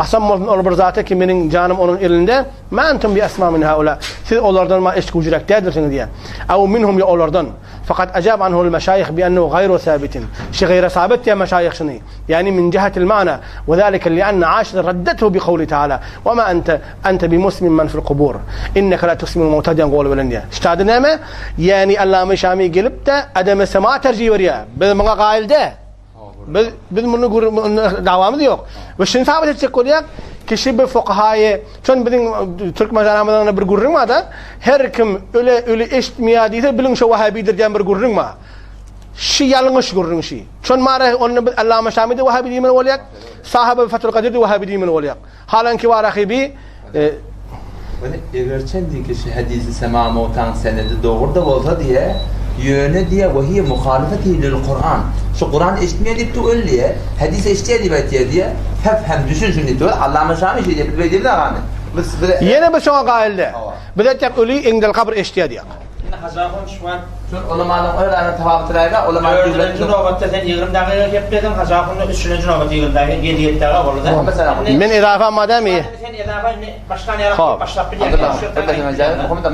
Qasam olsun ol bir zata ki mening canım onun elinde. Ma antum bi asma min haula. Siz onlardan ma eşku yürektedirsin diye. Ev minhum ya onlardan. Fakat acab anhu'l meşayih bi ennehu gayru sabitin. Şey gayru sabit ya meşayih şunu. Yani min cihatil ma'na ve zalika li'anna Aşir raddathu bi kavli Teala. Ve ma ente bi muslim man fil qubur. İnneke la tusmil mevtad diye qol bilen diye. İşte neme? Yani Allame Şami gelip de ademe sema tercih veriyor. Biz bana gailde. Biz bunu davamız yok. Ve şimdi sabit edecek olarak kişi bir fukahayı, çünkü bizim Türk mezarlarında bir gurrun var da her kim öyle eşitmiyor değilse bilin şu Vahabidir diyen bir gurrun var. Şi yanlış gurrun şi. Çünkü mara onun Allame Şami de Vahabi diyemen olarak, sahibi Fethül Kadir de Vahabi diyemen olarak. Halanki var rakibi eğerçen diye kişi hadisi sema mutan senedi doğru da olsa diye yönü diye vahiy muhalefeti lil Kur'an. Şu Kur'an eşitmiyor deyip de öyle hadis eşitmiyor diye hem düşün diyor. Allame Şami şey diye bir de yine bir şuna gailde. Bir de tek ölü indel kabr eşitmiyor diye. Hazafın şu an Ulamaның öyle tevabıtlarıyla ulamaның dördüncü nöbette sen 20 dakika yapıyordun. Hazafın üçüncü nöbette 20 dakika 7 dakika oldu da. Men idafa mademi. Sen idafa baştan yarak başlap biliyor.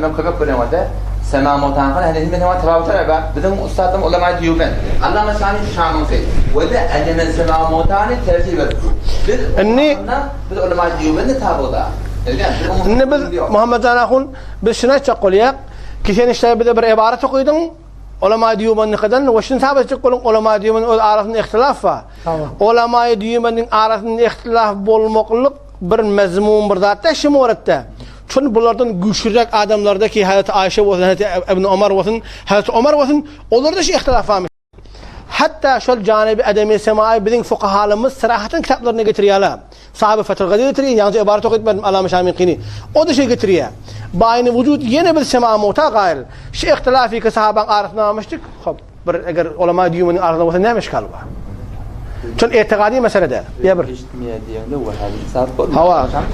Ben köpek görüyorum orada. Sema mutan hani hizmet hemen tevabıtlarıyla dedim ustadım ulamağı diyor ben. Allame Şami şanın şey. Ve de edemen sema mutanı tercih veriyor. Biz ulamağı diyor ben de tabuda. Ne biz Muhammed Zanahun biz şuna çakoliyak. Kişinin işte bir ibaret okudun, ulema diyumanın kadar, ve şimdi sabit çıkılın ulema diyumanın arasında ihtilaf var. Ulema diyumanın arasında ihtilaf bolmaklık bir mezmun bir zatta şimoratta. Çünkü bunlardan güçlürek adamlardaki Hazreti Ayşe olsun, Hazreti İbn Ömer olsun, Hazreti Ömer olsun, onlarda şey ihtilaf var. Hatta şu canibi ademi semai bizim fukahalarımız sırahatın kitaplarına getiriyorlar. Sahibi Fethül Kadir getiriyor, yalnız ibaret okuyup benim Allame Şami Qini. O da şey getiriyor. Bayni vücut yine bir sema muta gail. Şu ihtilafi ki sahaban arasında almıştık. Hop, eğer ulema diyumunun arasında olsa neymiş kalba? Çünkü itikadi meselede. Ya bir.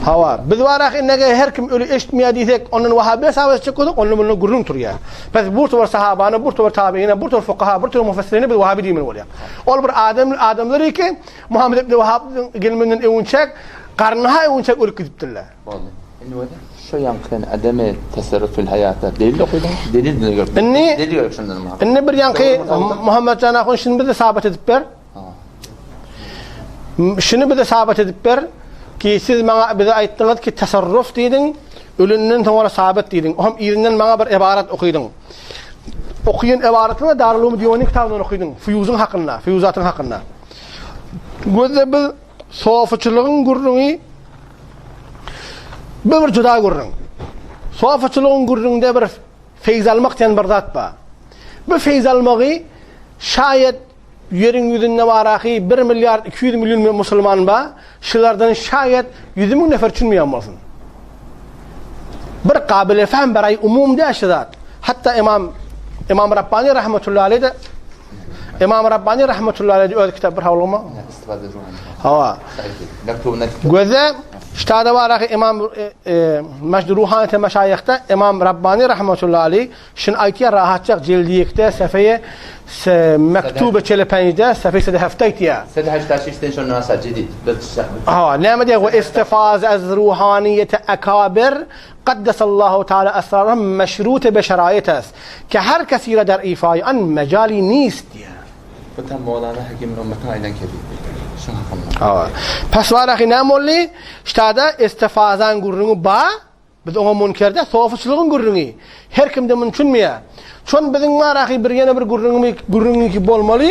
Hava. Biz varak innege her kim ölü eşitmiyor diysek onun Vahabiye sahabesi çıkıyorduk, onun bunun gurrun turuyor. Biz bu var sahabanı, bu var tabiine, bu var fukaha, bu var müfessirini biz Vahabi diyemin oluyor. Ol bir adamları ki Muhammed ibn Vahhab gelmenden evunçak, karnıha evunçak ölü gidiptirler. Şu yankın ademi tasarruful hayata delil okudun. Delil ne gördün? Delil görüp şundan mı? İnne bir yankı Muhammed Canahun şimdi bize sabit edip ver. Şunu bize sabit edip ver ki siz bana bize ayttınız ki tasarruf dedin, ölünün sonra sabit dedin. Hem irinden bana bir ibaret okudun. Okuyun ibaretini Darul Ulum Divani kitabından okudun. Füyuzun hakkında, füyuzatın hakkında. Gözde bir sohafçılığın gurrunu bir cüda gurrun. Sohafçılığın gurrunda bir feyz almak diyen bir zat var. Bu feyz almayı şayet yerin yüzünde varaki 1 milyar 200 milyon Müslüman var. Şulardan şayet 100 bin nefer çünmeyen olsun. Bir kabile fehm berayı umum de aşıdat. Hatta İmam Rabbani rahmetullahi aleyhi de İmam Rabbani rahmetullahi aleyhi de öyle kitap bir havlama. Hava. Gözde işte da varaki İmam Ruhaniyet meşayihte İmam Rabbani rahmetullahi aleyhi şun aytiya rahatçak cildiyekte sefeye مكتوبة تلفزيون سفيسة هفتيتيا. سد هشتاش إكستنشن ناسا جديد. نعم ده واستفاز الروحانية أكابر قدس الله تعالى أسرارهم مشروطة بشرائطه كهر كثير در إيفاء أن مجالي نيستيا. بتم مولانا حكيم أمتنا أيضا كبير. شنو حكمنا؟ پس وارخی نمولی اشتاده استفازان گرنگو با بدون منکرده صافچلığın gurrungi her kimde mümkün mü ya? Çün bizim marahi bir yana bir gurrungi ki bolmalı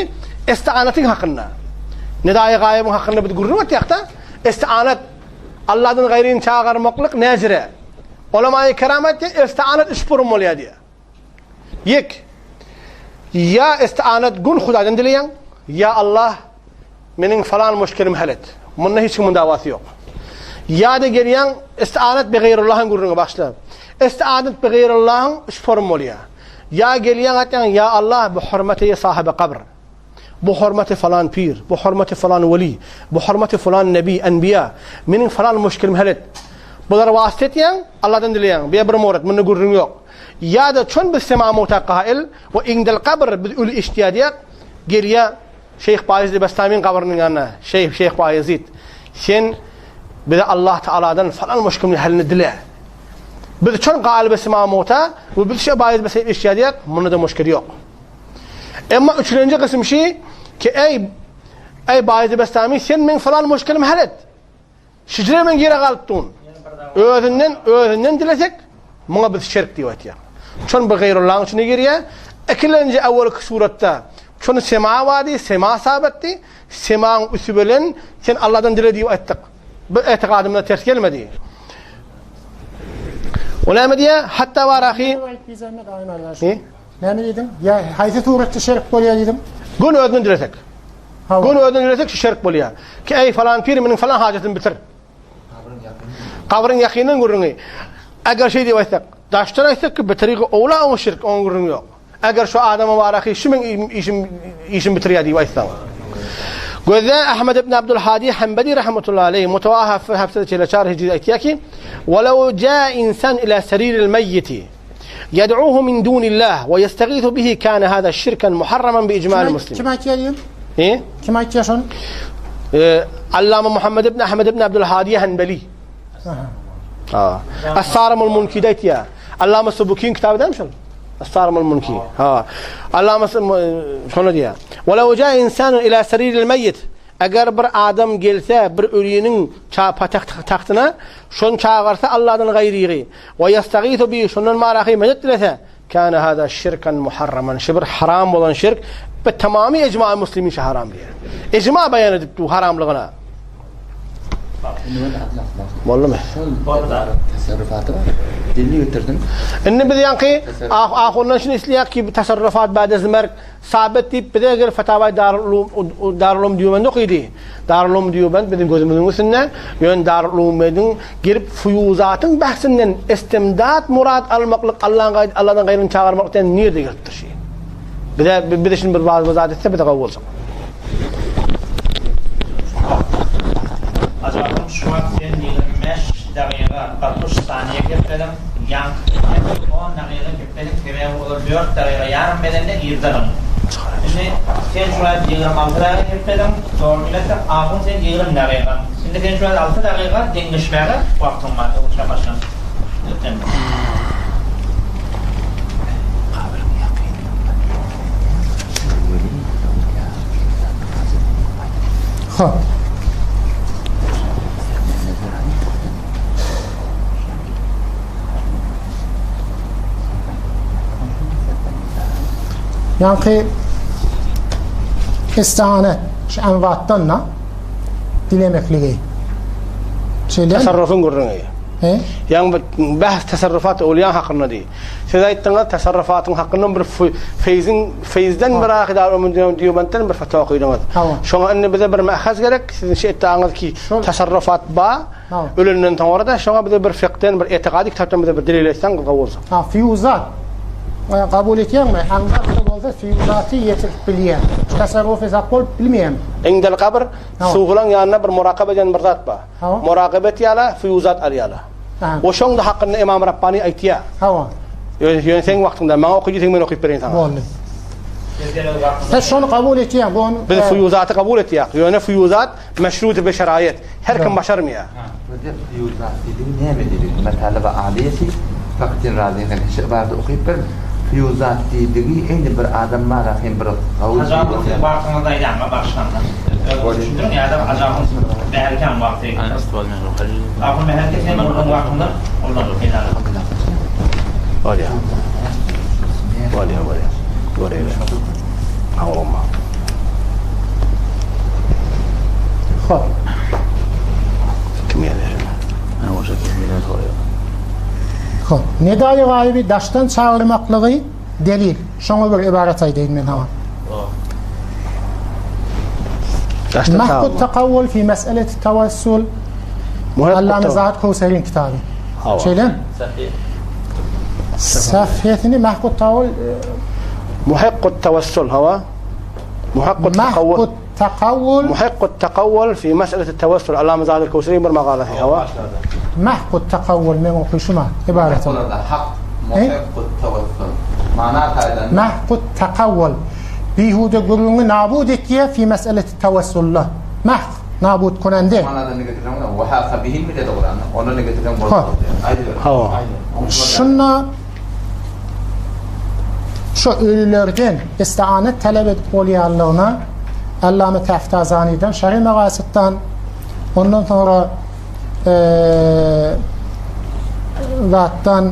isti'anatin hakkında. Nedai gaybın hakkında bir gurrun atyakta isti'anat Allah'tan gayrin çağırmaklık nezire. Ulema-i keramet isti'anat işburmalı ya diye. Yek ya isti'anat gun Hudadan dileyen ya Allah benim falan müşkilim halet. Bununla hiç kimin davası yok. Ya da geliyen isti'anat be gayrullah'ın gurruna başla. İsti'anat be gayrullah'ın işburmalı ya. Ya geliyen atan ya Allah bu hürmeti sahibi kabr. Bu hürmeti falan pir, bu hürmeti falan veli, bu hürmeti falan nebi, enbiya. Benim falan müşkilim halet. Bunlar vasıtetiyen Allah'tan dileyen. Bir murat, bunun gurrun yok. Ya da çün biz sema mutakail ve indel kabr biz ölü iştiyadiyak geriye Şeyh Bayezid Bestami'nin kabrının yanına. Şeyh Bayezid. Sen بده الله تعالى falan müşkümün halini dile. Biz çön galibi semamota ve biz şey bayız mesela işyadiyat bunda da müşkil yok. Ama üçüncü kısım şey ki ey bayız bestami sen min falan müşkilim halet. Şicre men geri kalıptın. Özünden dilesek buna biz şirk diyor ya. Çön bir gayrullahın içine giriyor. İkinci evvel surette çön sema vadi sema sabetti. Sema'nın üsübelen sen Allah'tan dilediği ettik. Bu etikadımda ters gelmedi. Ona mı diye hatta var ahi. Ne dedim? Ya haydi surette şirk boluyor dedim. Gün ödün dilesek. Gün ödün dilesek şirk boluyor. Ki ey falan pir menin falan hacetini bitir. Kabrin yakinin gurrunu. Eğer şey diye ettik. Daştan ettik ki bitiriği ola o şirk on gurrunu yok. Eğer şu adama var ahi şu men işim bitiriyor diye ettik. قذا أحمد بن عبد الحادي حنبلي رحمة الله عليه متواها في حفظة الأشار هجري أكياكي ولو جاء إنسان إلى سرير الميت يدعوه من دون الله ويستغيث به كان هذا الشركا محرما بإجماع المسلمين. كما يتياليهم؟ إيه؟ كما يتياشون؟ علامة محمد بن أحمد بن عبد الحادي حنبلي. الصارم المنكي دايتيا علامة السبكين كتاب ده مشل الصارم المنكي علامة شنو ديا ولو جاء إنسان إلى سرير الميت أجر بر آدم جلسة بر أولينن شاپا تختنا شون شاغرسة الله دن غيري ويستغيث به شون ما راخي مجد لسه كان هذا شركا محرما شبر حرام ولا شرك بالتمام إجماع المسلمين حرام ليه إجماع بيان دبتو حرام لغنا والله ما تصرفاته دلني وتردم إن بدي ينقي آخرنا شنو إسلياك كي تصرفات بعد الزمر ثابت بدي غير فتاوى دار العلوم ديوبند نقيدي دار العلوم ديوبند بدي نقول من وسنة يون دار العلوم بدي غير فيوزاتن بحثن استمداد مراد المقلق الله غير نشاغر مقتن نير دي قلتشي بدي شنو بالبعض وزاد الثبت أول صح Acaba şu an sen 25 dakika 60 saniye kepledim. Yan 10 dakika kepledim. Kemeye olur 4 dakika yarım bedende girdirim. Şimdi sen şu an 26 dakika kepledim. Sorumlulukta ahun sen 20 dakika. Şimdi sen şu an 6 dakika dengeşmeye vaktin var. Uçak başkan. Ha. Yani istihanet envattanna dilemekliği. تصرفون قرني يعني بحث تصرفات أولياء حقنا دي سيدا يتنقل تصرفات حقنا فيزن براخ دار من ديوبنتن برفتوقي دمت شو أن بدأ برمأخذ جرك شيء تعمل كي تصرفات با ولن نتورده شو بدأ برفقتين بالاعتقاد كتبتم بدأ بدليل يستنق قوزه فيوزات قبولك يوم أنظر قبولة فيوزاتية باليوم تصرف إذا قلت بالميم عند القبر سهولان يعني بالمراقبة جن برزات با مراقبة يالا فيوزات أريالا وشون ده حق الإمام رباني أيتيا ينسين وقت ده ما هو كذي ثمين وقت برين ثاني فشون قبولك يوم بون بالفيوزات قبولك يا يعني فيوزات مشروط بشرائط هركم بشر ميا فيوزات دي نعمة دي مثلا بقى عاديتي فقط راضي كان الشيء بعد أخيبر فيوزات دي إني بر آدم ما راحين بر قوي عجابهم في باقنا ضايع ما باشنا شدون يا آدم عجابهم بهالكام وقتي أنا أستوى من الخليل أقول مهل كثير من وقتنا والله كذا وليا أولما خب كمية أنا وجدت كمية خالية خب ندای غایبی داشتن çağırmaklığı delil. Şuna bir ibaret aydın men hava. محق التقول في مسألة التوسل علامة زاهد كوثرين كتابي شيلين صفحتني محق التقول محق التوسل هو محق التقول في مسألة التوسل علامة زاهد الكوثرين برما قال فيه هو محق التقول من وقي شما عبارة حق محق التوسل معناتها محق التقول بيهود يقولون نعبودك في مسألة التوسل له محق نابود کننده. Mana nigga tiram wa ha bihim bile Qur'an. Onu nigga tiram bol. Aydı. Şunla şu ölülerden istianet talep edip olyanlığına Allame Teftazani'den, Şerhi Megasit'ten, ondan sonra zattan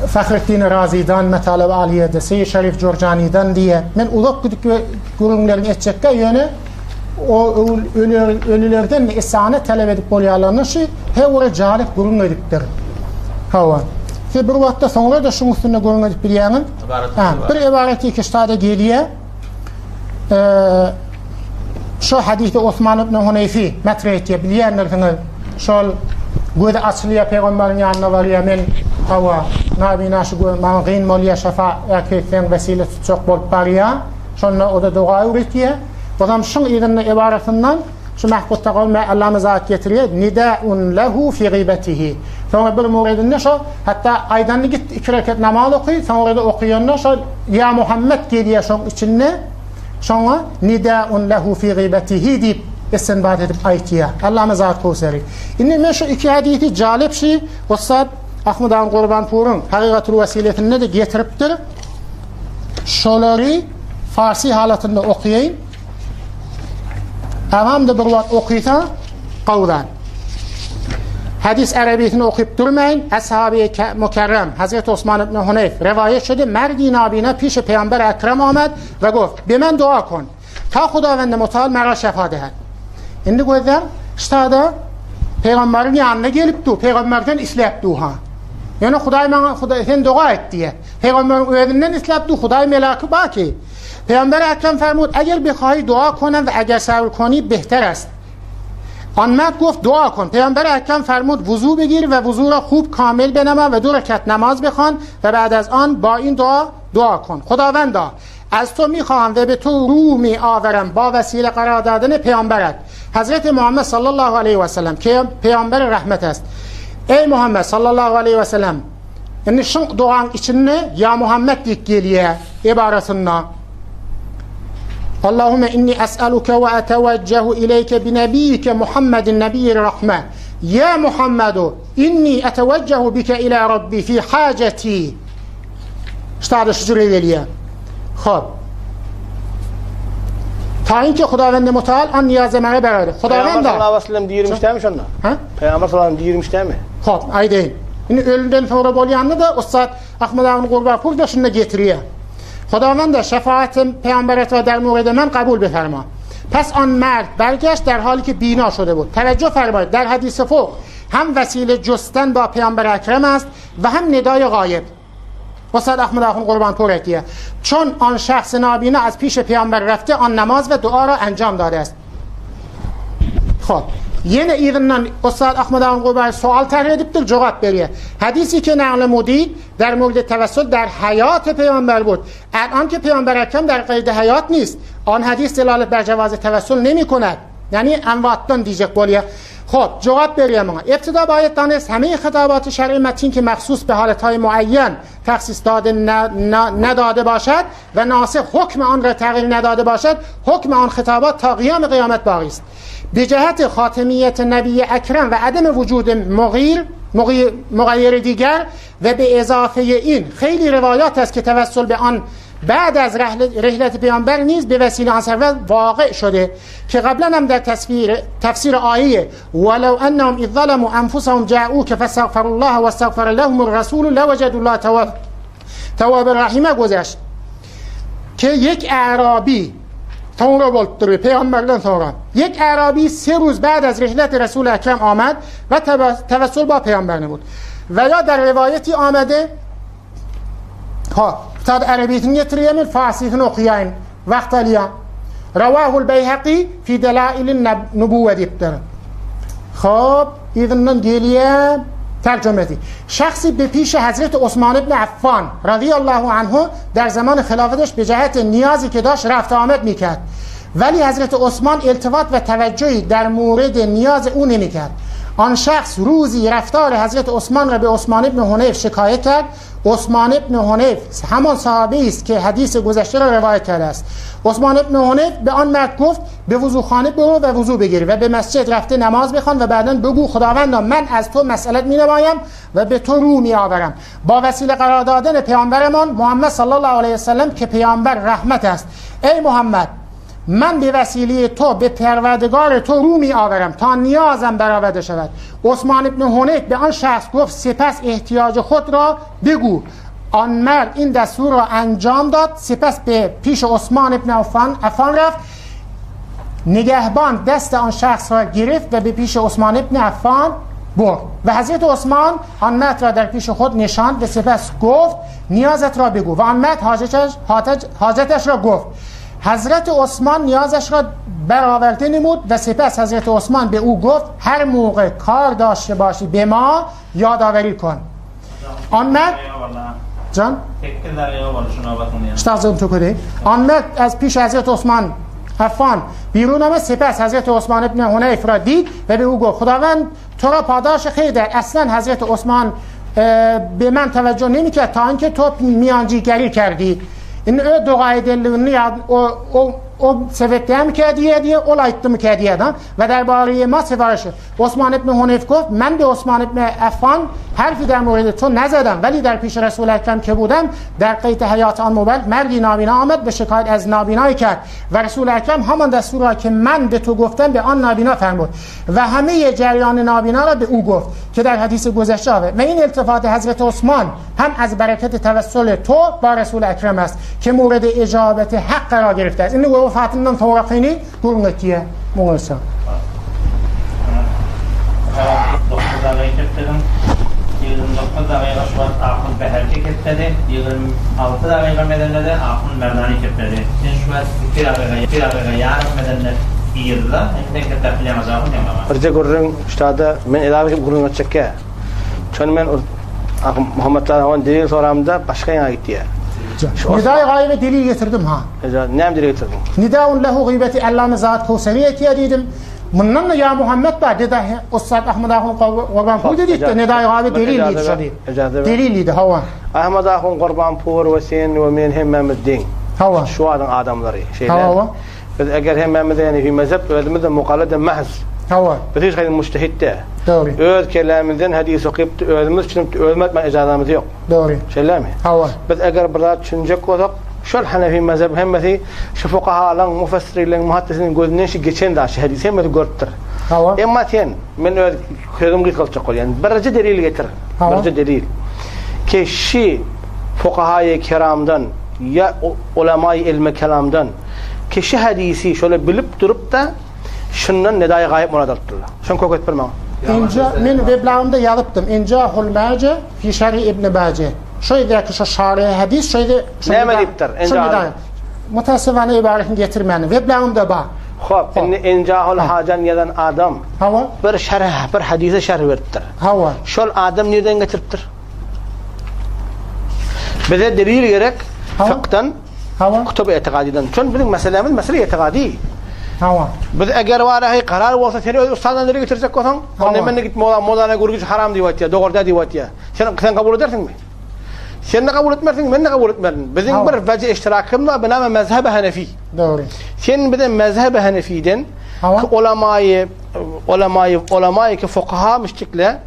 Fahrettin Razi'den, Metalab Aliye'de, Seyyid Şerif Curcani'den diye men uzak gurunların etçekke yönü o ölülerden istianet talep edip olyanlığına he oraya calik gurun ediptir. Hava. Ve bir vakitte sonra da şunun üstünde gurun edip bir yanın bir ibareti iki ştada geliye şu hadisi Osman ibn Huneyfi metreytiye bilenlerine şol göde asliye peygamberin yanına varıyor men hava nabina şu mağin moliye şefa erkekten vesile çok bol pariya şonla o da dua üretiye adam şun idinle ibaretinden şu mahbutta kavme Allah'ın zat getiriyor nida'un lehu fi gıybetihi sonra bir muridinde şu hatta aydanlı git 2 rekat namaz okuyor sonra da okuyanlar şu ya Muhammed geliyor şun içinde sonra nida'un lehu fi gıybetihi deyip istinbat edip aytiya Allah'ın zat kovseri inni men şu 2 hadisi calip şey Ustad Ahmet Ağam Qurbanpur'un Hakikatul Vesiletinde de getiriptir şoları Farsi halatında okuyayım Avamda bir vaxt okuysa qavdan hadis arabiyetini okuyup durmayın Ashab-ı Mukarram Hazreti Osman ibn Huneyf rivayet şudur merdi nabine piş Peygamber Ekrem آمد ve گفت به من دعا کن تا خداوند متعال مرا شفا دهد indi gözler ştada peygamberin yanına gelip du peygamberden islap du ha yani Huday sen dua et diye peygamberin öğüdünden islap du Huday melakı baki Peygamber Ekrem فرمود اگر بخواهی دعا کنم و اگر صبر کنی بهتر است آن مرد گفت دعا کن پیامبر اکرم فرمود وضو بگیر و وضو را خوب کامل بنما و 2 رکعت نماز بخوان و بعد از آن با این دعا کن خداوندا از تو میخواهم و به تو رو می آورم با وسیله قرار دادن پیامبرت حضرت محمد صلی الله علیه و سلم که پیامبر رحمت است ey Muhammed sallallahu aleyhi ve sellem yani şu duanın içinde ya Muhammed dik geliyor ibaresinde Allahümme inni es'aluke ve eteveccehu ileyke binebiyike Muhammedin nebiyyir rahme ya Muhammedu inni eteveccehu bike ila Rabbi fi haceti ştada şucure geliyor خب تا اینکه خداوند متعال آن نیاز مرا برآورد خداوند صلی الله علیه و سلم دیرmiş demiş onlar. Ha? Peygamber sallallahu aleyhi ve sellem دیرmiş değil mi? Hop, aynen. Şimdi ölümden sonra bolyanını da Ustad Ahmet Ağam Qurbanpur da şunu getiriyor. خداوند شفاعت پیامبرت را در مورد من قبول بفرما. پس آن مرد برگشت در حالی که بینا شده بود. توجه فرمایید در حدیث فوق هم وسیله جستن با پیامبر اکرم است و هم ندای غایب. استاد احمد آخوند قربانپور اتیه چون آن شخص نابینا از پیش پیامبر رفته آن نماز و دعا را انجام داده است. خب yine İran'dan Ustad Ahmet Ağam Qurbanpur sual طرح ediptir cevap veriyor. Hadisi ki naqlemudid در مورد توسل در حیات پیامبر بود. الان که پیامبر اکرم در قید حیات نیست آن حدیث دلالت بر جواز توسل نمی کند یعنی امواتtan diyecek boluyor. خب جواب بریم ابتدا باید دانست همه خطابات شرعی متین که مخصوص به حالتهای معین تخصیص داده نداده باشد و ناسخ حکم آن را تغییر نداده باشد حکم آن خطابات تا قیام قیامت باقی است. به جهت خاتمیت نبی اکرم و عدم وجود مغیر دیگر و به اضافه این خیلی روایات است که توسل به آن بعد از رحلت پیامبر نیز به وسیله آن سرور واقع شده که قبلا هم در تفسیر آیه ولو انهم اذ ظلموا انفسهم جاءوك فاستغفروا الله واستغفر لهم الرسول لوجدوا الله تواب رحیم گذشت که یک اعرابی sonra boltdur peygamberden sonra یک اعرابی 3 روز بعد از رحلت رسول اکرم آمد و توسل با پیامبر نمود و یا در روایتی آمده ها استاد عربیتini getireyim فارسیتini okuyayım وقت alıyor رواه البيهقي في دلائل النبوة deyiptir. خب ایدنن geliyor ترجمتی شخصی به پیش حضرت عثمان ابن عفان رضی الله عنه در زمان خلافتش به جهت نیازی که داشت رفت آمد میکرد ولی حضرت عثمان التفات و توجهی در مورد نیاز او نمیکرد آن شخص روزی رفتار حضرت عثمان را به عثمان ابن حنیف شکایت کرد. عثمان ابن حنیف همان صحابی است که حدیث گذشته را روایت کرده است. عثمان ابن حنیف به آن مرد گفت به وضوخانه برو و وضو بگیر و به مسجد رفته نماز بخوان و بعداً بگو خداوندا من از تو مسئلت می نمایم و به تو رو می آورم با وسیله قرار دادن پیامبرمان محمد صلی الله علیه وسلم که پیامبر رحمت است. ای محمد من به وسیله تو به پروردگار تو رو می آورم تا نیازم برآورده شود. عثمان ابن حنیف به آن شخص گفت سپس احتیاج خود را بگو. آن مرد این دستور را انجام داد. سپس به پیش عثمان ابن عفان رفت. نگهبان دست آن شخص را گرفت و به پیش عثمان ابن عفان برد و حضرت عثمان آن مرد را در پیش خود نشاند و سپس گفت نیازت را بگو و آن مرد حاجتش را گفت. حضرت عثمان نیازش را برآورده نمود و سپس حضرت عثمان به او گفت هر موقع کار داشته باشی به ما یادآوری کن. آن مرد جان اشتغل تو کده آن مرد از پیش حضرت عثمان عفان بیرون آمد. سپس حضرت عثمان ابن حنیف را دید و به او گفت خداوند تو را پاداش خیر دهد. اصلا حضرت عثمان به من توجه نمی کرد تا اینکه تو میانجیگری کردی. این دعای دلونی او سوته هم کردیه اولایتم کردیه و درباره ما سفارش. عثمان ابن حنیف گفت من به عثمان ابن عفان حرفی در مورد تو نزدم ولی در پیش رسول اکرم که بودم در قید حیات آن مبارک مردی نابینا آمد به شکایت از نابینایی کرد و رسول اکرم همان دستور را که من به تو گفتم به آن نابینا فرمود و همه جریان نابینا را به او گفت که در حدیث گذشته آمد. و این التفات حضرت عثمان هم از برکت توسل تو با رسول اکرم است که مورد اجابت حق قرار گرفته است. این وفاتından sonrakini durumetiye muğlasa. Dokuzda gayretlerim 29 dakika şubat akın beherke kettedi 26 dakika medenlerde akın merdani kettedi sen şubat bir dakika yarım medenler iyirde inde kettepile mazahun yamama Arca gurrun ustada men ilave gurrun açakke çön men Muhammed Tahan delil soramda başka yana gitti ya. Nidai gaybe delil getirdim ha. Ne delil getirdin? Nidaun lehu gıybeti Allame Zat Kevseriye dedim. Bundan ya Muhammed ba dedi Ustad Ahmed Ahun Qurbanpur dedi de nidai gaybe delil şadi. Delil idi hava. Ahmed Ahun Qurbanpur ve sen ve men hem Mehmeddin. Hava. Şu adamları şeyler. Hava. Eğer hem Mehmed yani fi mezhep ödümde muqallada mahz. Hava. Bitiş hayır mujtehidde. Doğru. Öz kelamından hadis okuyup ödümüz için ölmek icazamız yok. Doğru. Şeyler mi? Hava. Biz eğer burada düşünecek olsak şu Hanefi mezhep hem mesela şu fuqahaların, mufassirlerin, muhaddislerin gözünden şu geçen de şu hadis hem de görüntür. Hava. Ama sen men öz köyüm gitkalçak ol yani birce delil getir. Birce delil. Ki şu fuqahayı kiramdan ya ulemayı ilmi kelamdan ki şu hadisi şöyle bilip durup da şundan nedai gayb muradaltırlar. Şun koket bir mana. İnca men weblağımda yazıptım. İncahul Mace fi Şer'i İbn Bace. Şöyle ki şu şarih hadis şöyle ne deyiptir? İncahul. Mutasavvani ibaretini getirmeni. Weblağımda ba. Xo'p, endi incahul hajan yazan adam hava bir şerh, bir hadise şerh veriptir. Hava. Şol adam nereden getiriptir? Bize delil gerek fıkhtan, kutup etikadiden. Şun bizim meselemiz mesele etikadi. Hava. Biz eğer varahi karar olsa seni ustadan nereye getirecek olsan, ondan ben git molana gurguş haram diyor ya, doğru diyor ya. Sen kabul edersin mi? Sen ne kabul etmezsin, ben de kabul etmem. Bizim bir vece iştirakımla bename mezhebe Hanefi. Doğru. Sen bizim mezhebe Hanefi'den ulemayı ki fuqaha müştikle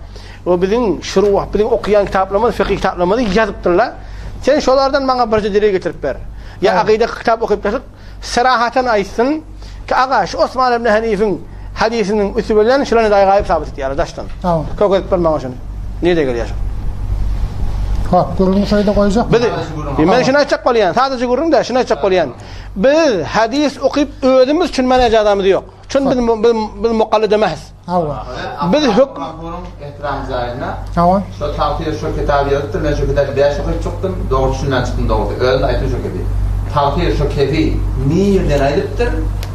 ve bizim şuruh, bizim okuyan kitaplarımız, fıkıh kitaplarımızı yazıptırlar. Sen şolardan bana bir delil getirip ver. Ya akide kitap okuyup verip serahaten aytsın ki ağa şu Osman ibn Hanif'in hadisinin üsubünden şuranı da gayb sabit etti arkadaşlar. Tamam. Kokuyup vermem şunu. Niye de geliyor? Ha, gururunu şöyle koyacak. Ben şuna açık qolyan. Sadece gururun da şuna açık qolyan. Biz hadis okuyup ödümüz için mana icazamız yok. Çünkü biz muqallide mahz. Hava. Biz hukm ehtiram zayına. Hava. Şu tavsiye şu kitabı yazdım. Ben şu kitabı 5 okuyup çıktım. Doğru şundan çıktım doğru. Öyle aytın şu gibi. Tavsiye şu kefi niyeden aydıptır.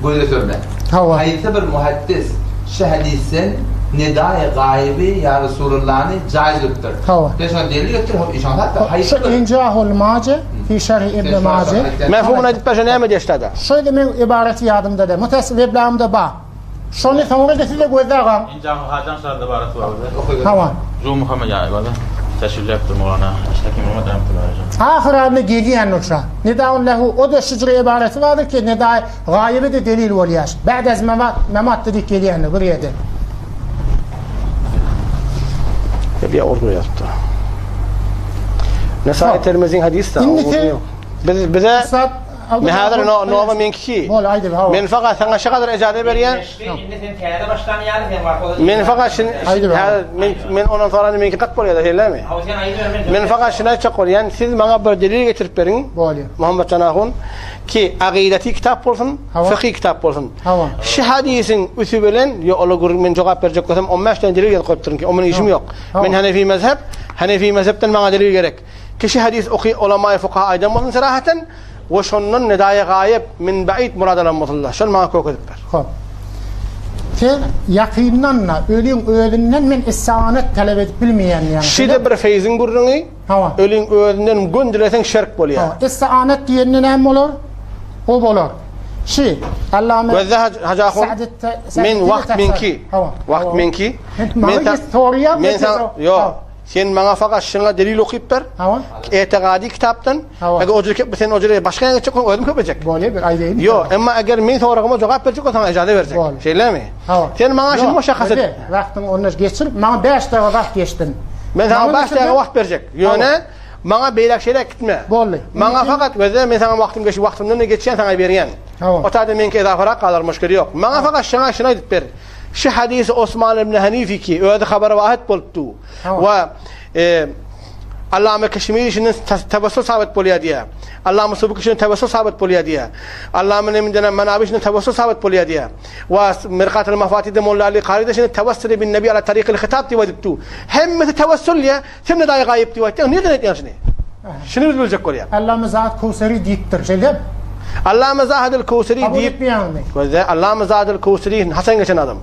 Böyle söyle. Hava. Hayırda bir muhaddis şu hadisin nidai gaybi ya Resulullah'ını caizliktir. Hava. Beşan delil getir. İnşallah hayır. Şu incahul Mace fi Şer'i İbn Mace. mefhumuna git başa ne mi deştada? Şöyle men ibareti yadımda da. Mutasavvib weblağımda ba. Şonu sonra getirdi gözler ağam. İnce hacan sardı barası var burada. Tamam. Ruh Muhammed ya ibada. Teşekkür ederim Mevlana. İşteki Muhammed rahmetullahi. Ahir abine geliyen nuşa. Nida'un lehu o da şücre ibareti vardır ki nida gaybe de delil oluyor. Ba'd az memat dedik geliyen buraya da. Bir ordu yaptı. Nesai Tirmizi'nin hadisi de. Bize مهذا نوع من كي من فقط ثنا شقدر إجازة بريان من فقط من أون ثارن من كتاب قولي هذا هلامي من فقط شنو تقول يعني سيد ما قبل دليل يتربرين محمد تناهون كي عقيدتي كتاب بولسن فقه كتاب بولسن شهاديسن وثبلن يقولوا من جواب برجك كثم أمش تندليل يقطرن كي أمن يشم يق من هنا في مذهب تن ما دليل يرك كشي حديث أخي علماء فقهاء أيضا مثلا صراحة وشنن نداء غايب من بعيد مراد الله الله شن ما كوكب خب sen yakınlanla ölünden men isanet talep edip bilmeyen yani. Şide bir feyzin gurrunu ölün ölünden göndüresen şerk boluyor. İsanet diyenin ne olur? O olur. Allah'ım ve hacahun min vakt minki yo sen bana fakat şuna delil okuyup ver. Etikadi kitaptan. Eğer ocak sen ocak başka yere çıkıp ödüm köpecek. Böyle bir ay değil. Yo ama eğer min sorağıma cevap verecek o zaman icazet verecek. Şeyler mi? Sen bana şimdi müşahhas et. Vaktin onu geçirip bana 5 dakika vakt geçtin. Ben sana 5 dakika vakt verecek. Yöne bana beylik şeyler gitme. Bana fakat gözde ben sana vaktim geçti vaktimden geçen sana veriyen. O tadı minki idafara kalır müşkil yok. Bana fakat şuna edip ver. Şu hadisi Osman ibn Hanifi ki öyle haber vahid buldu ve Allame Keşmiri'nin tevessül sabit buluyor diye Allame Subukiş'in tevessül sabit buluyor diye Allame'nin denen Menabiş'in tevessül sabit buluyor diye ve Mirqat el-Mafatid Molla Ali Qaride'nin tevessül bin Nebi ala tariq el-khitab diye diptu hem tevessül ya hem de gayip diye neden ediyorsun şunu bilecek oluyor Allame Zat Kuseri diptir şeyler Allame Zahid el-Kuseri dip ve Allame Zahid el-Kuseri Hasan geçen adam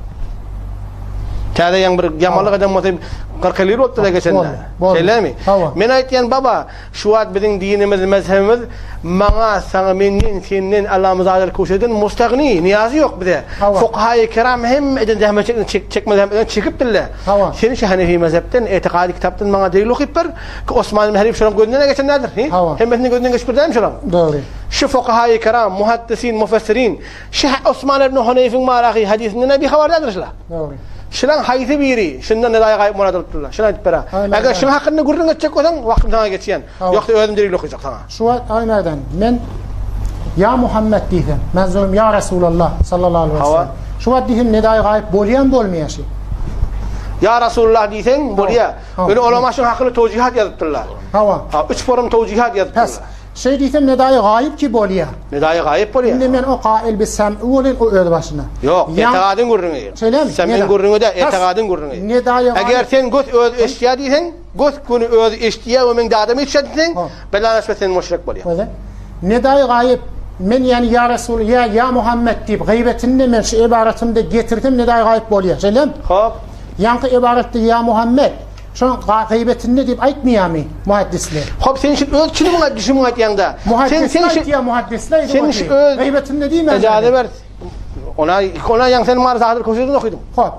Kâda yang berjamalah kadang masih kerkelir waktu lagi geçenler. Şeyler mi? Men aytyan baba şu an bizim dinimiz mezhebimiz mana sana menin senin Allah'ımız adil kuşedin mustagni niyazı yok bir de. Fuqaha-i kiram hem eden zahmet çekmeden çekip dille. Senin şu Hanefi mezhepten etikadi kitaptan mana delil okuyup ver ki Osman ibn Hanif şuram gözüne geçenlerdir. Hem betini gözüne geçip bir şuram. Doğru. Şu fuqaha-i kiram, muhaddisin, mufassirin şu Osman ibn Hanif'in marahi hadisinden nebi haberdardır. Doğru. Şulan haydi biri, şundan nedaya gayb muradırlar. Şuna edip bera. Eğer şunun hakkında gurrun geçecek olsan, vaktim sana geçiyen. Yoksa ödüm delil okuyacak sana. Şu aynerden, men ya Muhammed diydim. Men zulüm ya Resulallah sallallahu aleyhi ve sellem. Şu an diydim nedaya gayb bolayan bolmayan şey. Ya Resulullah diysen, boluya. Öyle olamaşın hakkında tevcihat yazıptırlar. Üç forum tevcihat yazıptırlar. Şey diydim nedaya gayb ki boluya. Nedaya gayb boluya. Şimdi men o qail bir sem'u olin o öd başına. Yok, etikadın gurrunu. Senin gurrunu da etikadın gurrunu. Eğer sen göt öz eşya diysen, göt günü öz eşya ve men dadamı içediysen, bela nesbet sen müşrik boluya. Nedaya gayb men yani ya Resul ya Muhammed deyip gıybetinde men şu ibaretinde getirdim nedaya gayb boluya. Şeylem? Hop. Yankı ibarette ya Muhammed şunun gıybetinde deyip aytmıyamı muhaddisler. Hop sen şimdi öz çini muhaddisi muhaddiyanda. Muhaddisler ya muhaddisler. Sen şimdi öz gıybetinde değil mi? Ecade ver. Ona yang sen mar Zahid el-Kuseri'den okudun. Hop.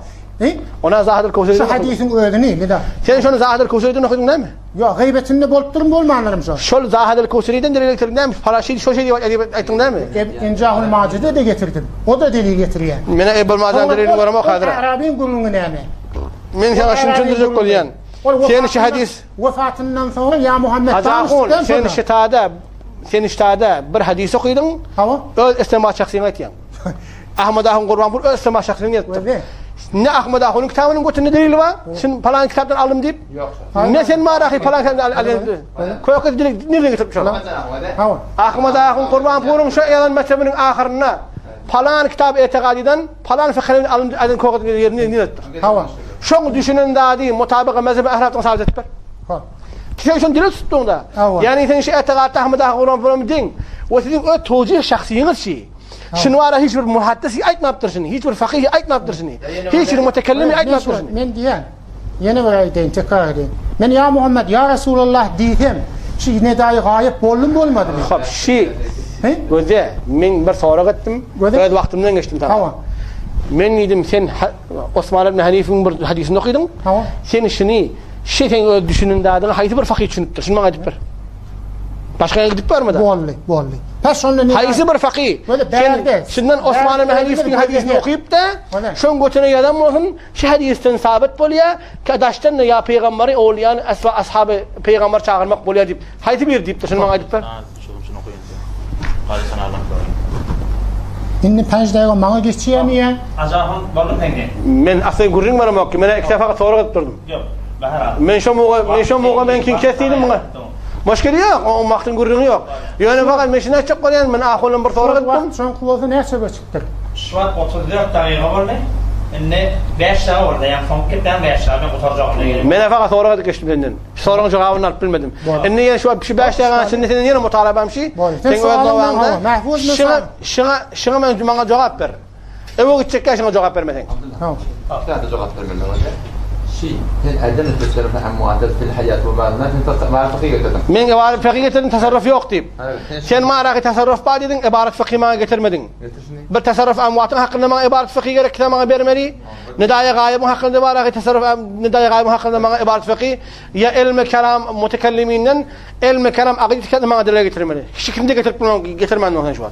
Ona Zahid el-Kuseri'den okudun. Şu hadisin ödünü nida. Sen şunu Zahid el-Kuseri'den okudun değil mi? Yok gıybetinde bolup durum bolmanlarım şu. Şol Zahid el-Kuseri'den delil getirdin değil mi? Paraşid şu şey aytın değil mi? İncahul Macide de getirdim. O da delil getiriyor. Mena Ebul Macide delilini var ama kadra. Arabin gurrunu ne? Men sana şunu düşündürecek olayan. Sen şu hadis vefatından sonra ya Muhammed Hacahun sen iştada bir hadis okudun. Öz istema şahsiyet aytyan. Ahmed Ahun Qurbanpur öz istema şahsiyet aytdı. Ne Ahmed Ahun'un kitabının götünde delili var? Sen falan kitaptan aldım deyip. Ne sen marahi falan kitaptan aldım. Koyakı nereden getirmiş ola? Ahmed Ahun Qurbanpur'un şu yalan mezhebinin ahirine falan kitap etikadiden falan fıkhını aldım koyakı yerini etti. Şunu düşünen daha değil, mutabık mezhebi ahlaktan sabit etber. Sen şunu delil tuttun da. Yani sen şu etikadda Ahmed Ahun Qurbanpur din. Ve sizin o tevcih şahsiyiniz şey. Şunu ara hiçbir muhaddisi aytmaptır şunu, hiçbir fakih aytmaptır şunu, hiçbir mütekellimi aytmaptır şunu. Men diyen, yine bir ayetayım, tekrar edeyim. Men ya Muhammed, ya Resulullah diyem, şu nedayı gayip bollum bolmadı mı? Hop, gözde, men bir soru gittim, evet vaktimden geçtim tamam. Men dedim sen Osman ibn Hanif'in bir hadisini okudun. Tamam. Sen işini şeyten öyle düşünün dadın haydi bir fakir düşünüp şunu bana edip ver. Başka yere gidip vermedi. Bolli. Pes şonda ne? Haysi bir fakir. Böyle değerli. Şundan Osman ibn Hanif'in hadisini okuyup da şun götüne adam olsun şu hadisten sabit bolya kadaştan ya peygamberi oğlayan ashabı peygamber çağırmak bolya dip. Haydi bir dip şunu bana edip ver. Şunu koyun. Hadi sana Allah'ım. İnni 5 daqiqa manga geçiyemiye. Azahın bolun tenge. Men asay gurring var mı ki? Men iktifa sonra durdum. Yok. Bahar. Men şu moğa men kin kesiydim bana. Müşkili yok. O vaktin gurringi yok. Yani fakat men şuna çok koyan men ahulun bir sonra gittim. Son kuvveti ne sebep çıktı? Şu an 34 daqiqa oldu. İnne 5 saat oldu. Yani son gittim 5 saat oturacağım. Men fakat sonra geçtim benden. Sorunun cevabını alıp bilmedim. İnne yani şu 5 dakiqa içinde senin yine mutalabam şey. Sen soğalımdan mahfuz mu? Şuna men bana cevap ver. Evo gidecek şuna cevap vermesen. Tamam. هذا جغط من هذا شيء أدنى تسرف عن معادلة في الحياة وبعدنا مع فقيرة. Men ibaret fakirlerin tasarrufu yok deyip. Sen mağaraki tasarruf var dedin, ibaret fakir bana getirmedin. Bir tasarruf amvatın hakkında bana ibaret fakir gerekli bana vermeli. Nedaya gaybın hakkında mağaraki tasarruf nedaya gaybın hakkında bana ibaret fakir ya ilmi kelam mutekelliminden ilmi kelam akideti kendi bana dile getirmeli. Hiç kimde getirmen onu şu an.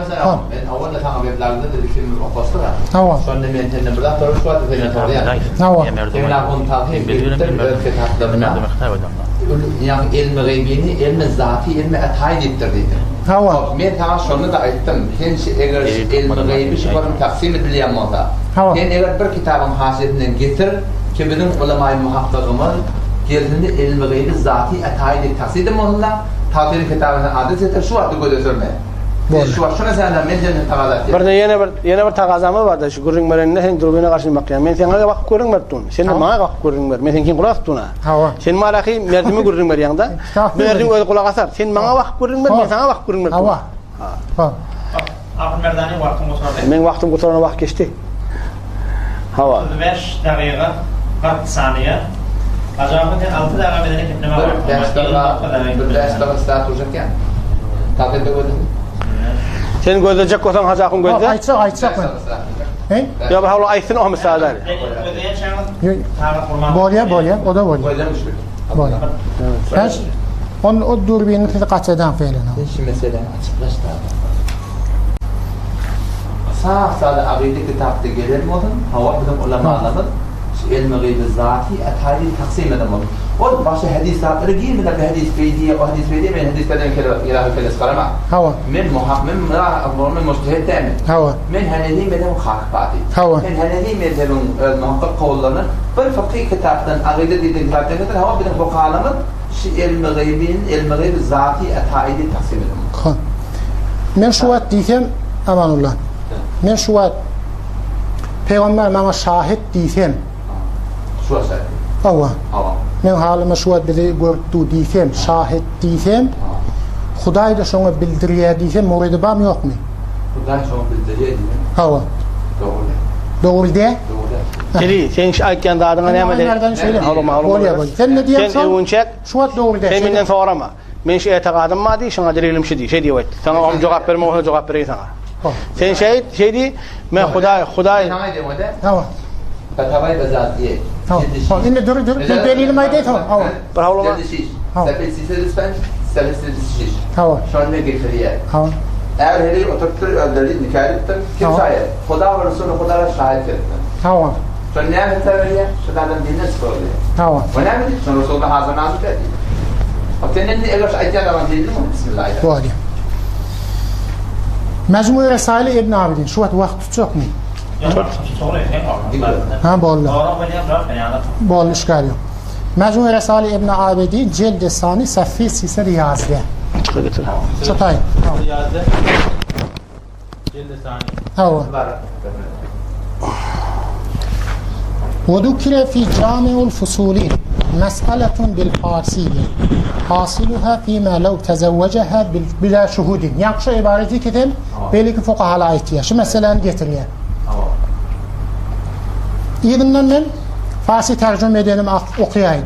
مثلا من أول ثاني بيبلغنا الكلمة المفصلة. Tamam. شلون نمين تنبلا تروح شو هذا في النهاية. Tamam. يملا كون تاخير كتاب يعني علم غيبيني علم الذاتي علم أتايد الترديد. Tamam. من تاع شلون دا أيتم كين شيء علم غيبي شو كان تقسيم الدنيا ماذا. Tamam. كين إذا بركتاب حاسب نجتر كبدون علماء المحققين كيلن علم غيبي الذاتي أتايد التقسيم مهلا تعطيني كتابنا عادة شو هذا يقول يسمى. Şu şuna sen de medyanın tagazatı. Bir de yine bir tagazamı var da şu gurring merenine sen durbine karşı bakıyorum. Ben sana bak gurring mertun. Sen de bana bak gurring mer. Ben senin kulak tutuna. Sen malaki merdimi gurring mer yanında. Merdim öyle kulak asar. Sen bana bak gurring mer. Ben sana bak gurring mer. Hava. Ha. Ahmet Merdani vaktim oturdu. Ben vaktim kurtarana vakt geçti. Hava. 5 daqiqa 40 saniye. Acaba 6 daqiqa bedene ketneme var. Bir ders saat olacak Takip edelim. Sen gözlecek olsan hacakın gözle. Ayçak. He? Ya bu aysin o müsaade. Bolya. O da bolya. Bolya. Kaç? O durbinin kaçadan falan. Şu mesele açıklaştı. Sağda akide kitapta gelir mi onun? Hava bizim ulemaların ilmi gaybi zati atayli taksim edemem. O başka hadisler rejim de bir hadis feydiye o hadis feydiye ben hadis kadar ilahi kelis kalama. Hava. من محمد من مجتهد تامن. Hava. من هنالي مدام خارق بعدي. هوا. من هنالي مدام المحقق قولنا بالفقيه كتابتن عقيدة دي كتابتن كتر هوا بدهم بقالمن علم غيبين علم غيب الذاتي أتعيد تقسيم لهم. خا. من şuvat diyem amanullah. Men şuvat Peygamber bana şahit diyem. شو أسأل؟ Hava. هوا. Men halime şuvat bizi gördü diyem, şahit diyem. Huday da şunu bildiriyor diyem, muridi bam yok mu? Buradan şunu bildiriyor diye. Hava. Doğru de. Deli sen şu ayken dağdığına ne Nereden emedin? söyle? Haloma. Bolya. Sen ne diyorsun? Sen evun çek. Şuvat doğru de. Sen benden sorama. Men şu etikadım ma di, şuna delilim şey diyor. Sana onu cevap verme, onu cevap vereyim sana. Sen şey di, men Huday. Ne diyor o da? Hava. Fetavai bezatiye. Tamam. İndi dur. Ben delilim ayda tamam. Hava. Bir havlama. Sepet sislispen, sepet Hava. Şu an ne getiriyor? Hava. Eğer hele oturttur öldürü nikah ettin, kim şahit? Huda ve Resulü Huda'ya şahit ettin. Hava. Şu ne yapıyor? Şudadan dinle sıkılıyor. Hava. Ve ne yapıyor? Şu Resulü hazır nazır ediyor. Senin ne eloş ayetler ama değil mi? Bismillahirrahmanirrahim. Bu hali. Mecmu-i Resail-i İbn Abidin. Şuvat vakti çok mu? Ha bollu. Bollu işgal yok. Mecmu-i Resail-i İbn Abidin Celd-i Sani Saffi Sisi Riyaz'de. Çıkı getir. Çıtay. Riyaz'de Celd-i Sani. Hava. وذكر في جامع الفصول مسألة بالفارسية حاصلها فيما لو تزوجها بلا شهود. Yakşı ibareti kedim belki fukahala ayetiye. Şu meseleyi getiriyor. İyidinden ben Farsi tercüme edelim okuyayım.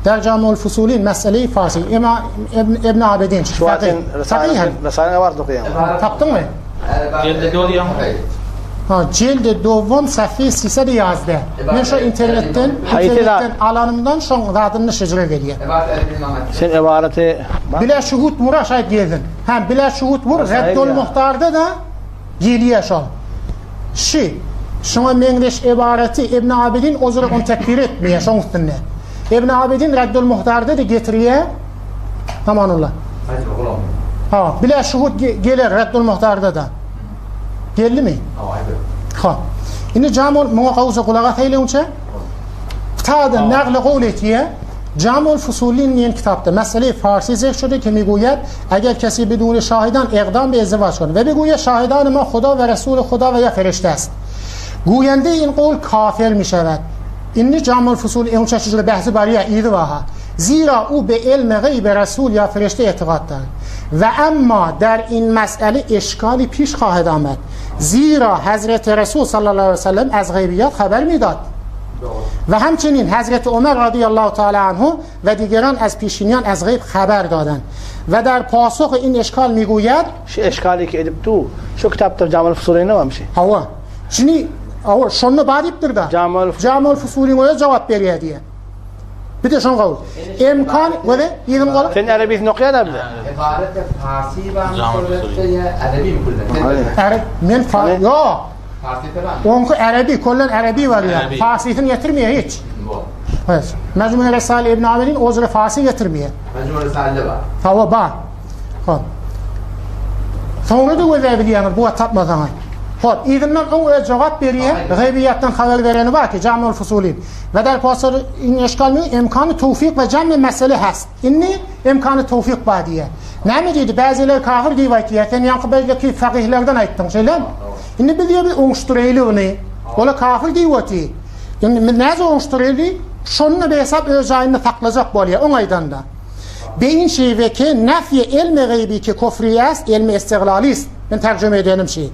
Dercamul Fusulin meseleyi Farsi. İbn Abidin. Şuatin Risale'ne vardı okuyalım. Taptın mı? Celde doğru ya. Cild دوم صفحه 311 من şu internetten alanımdan şu adını şecre veriyor. Sen ibareti Bila şuhut vur aşağı geldin. Hem bila şuhut vur Reddul Muhtar'da da geliyor şu. Şuna mengeş ibareti İbn Abidin ozuru onu tekfir etmiyor şu üstünde. İbn Abidin Reddul Muhtar'da da getiriyor. Amanullah. Bila şuhut gelir Reddul Muhtar'da da. Geldi mi? Ha. İni Camul muqawza kulağa teyleunça. Tada naql qawletiye Camul Fusulin این kitapta mesele Farsi ذکر شده که میگوید اگر کسی بدون شاهدان اقدام به ازدواج کنه و بگوید شاهدان ما خدا و رسول خدا و یا فرشته است گوینده این قول کافر میشود این جامع الفصول اون چجوری بحث برای ایدواها زیرا او به علم غیب رسول یا فرشته اعتقاد دارد و اما در این مسئله اشکالی پیش خواهد آمد زیرا حضرت رسول صلی الله علیه و سلم از غیبیات خبر میداد و همچنین حضرت عمر رضی الله تعالی عنه و دیگران از پیشینیان از غیب خبر دادند و در پاسخ این اشکال میگوید اشکالی که ادب تو شو کتاب جامع الفصول نمیشه هوا شنی او شونو بعدیب دردا جامع الفصول ولا جواب بریه دیه بده شون قول امکان ولی یدم قول sen عربی نقیه ده بده عبارت فارسی و صورت یا عربی میکنه عرب من یا اونکو عربی کلا عربی ولی فارسیتون getirmiyor hiç. Evet. Mecmu Risale İbn Amir'in ozru Farsi getirmiyor. Mecmu Risale var. Hava var. Hop. Sonra da özebiliyor bu tatmadan. Hop. İzinden o cevap veriyor. Gaybiyattan haber vereni var ki Camul Fusulin. Ve der pasar in eşkal mi imkanı tevfik ve cem mesele hast. İnni imkanı tevfik var diye. Ne mi dedi? Bazıları kafir rivayetiyetten yankıbeldeki fakihlerden ayıttım şeyler. İnni biliyor bir onştureyli onu. Ola kafir rivayeti. İnni neze onştureyli? Şonunu bir hesap özayını taklayacak bolya. On aydan da. Beyin şey ve ki nefye ilmi gaybi ki kufriyest, ilmi istiglalist. Ben tercüme edelim şey.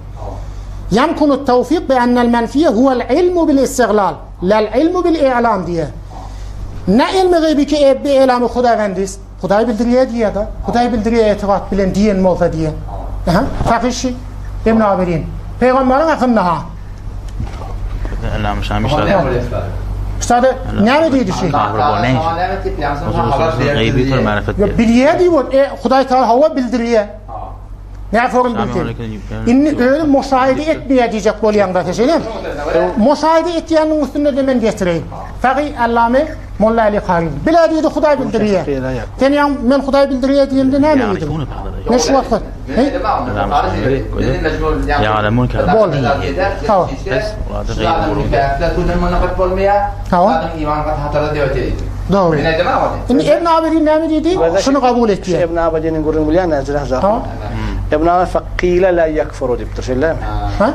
يمكن التوفيق بأن المنفية هو العلم بالاستغلال لا العلم بالإعلام diye. Ne ilmi gaybi ki bir ilamı Xudavendist. Xuday bildiriyor diye da. Xuday bildiriyor etiqat bilen diyen mi olsa diye. Fakir İbn Abidin. Peygamberin akınna ha. اللهم شامش Üstadı ne dedi şey? غیبی تو معرفت biliyor diyor. Xuday Teala hava bildiriyor. Ne form bildir. İnni öyle müşahede etmeye diyecek bolyanlar teşekkür. Müşahede ettiğinin üstünde de ben getireyim. Fakih Allame Molla Ali Kari. Biladiyi de Xuday bildiriyor. Tenyan men Xuday bildiriyor diyende ne miydi? Ne şu vakit? يعلمون كذا Bol. Tamam. Tamam. Doğru. İnni İbn Abidin ne dedi? Şunu kabul etti. İbn Abidin'in gurun bilyen nazire hazır. Tamam. İbn Abidin fakile la yakfuru diptir şeyler mi?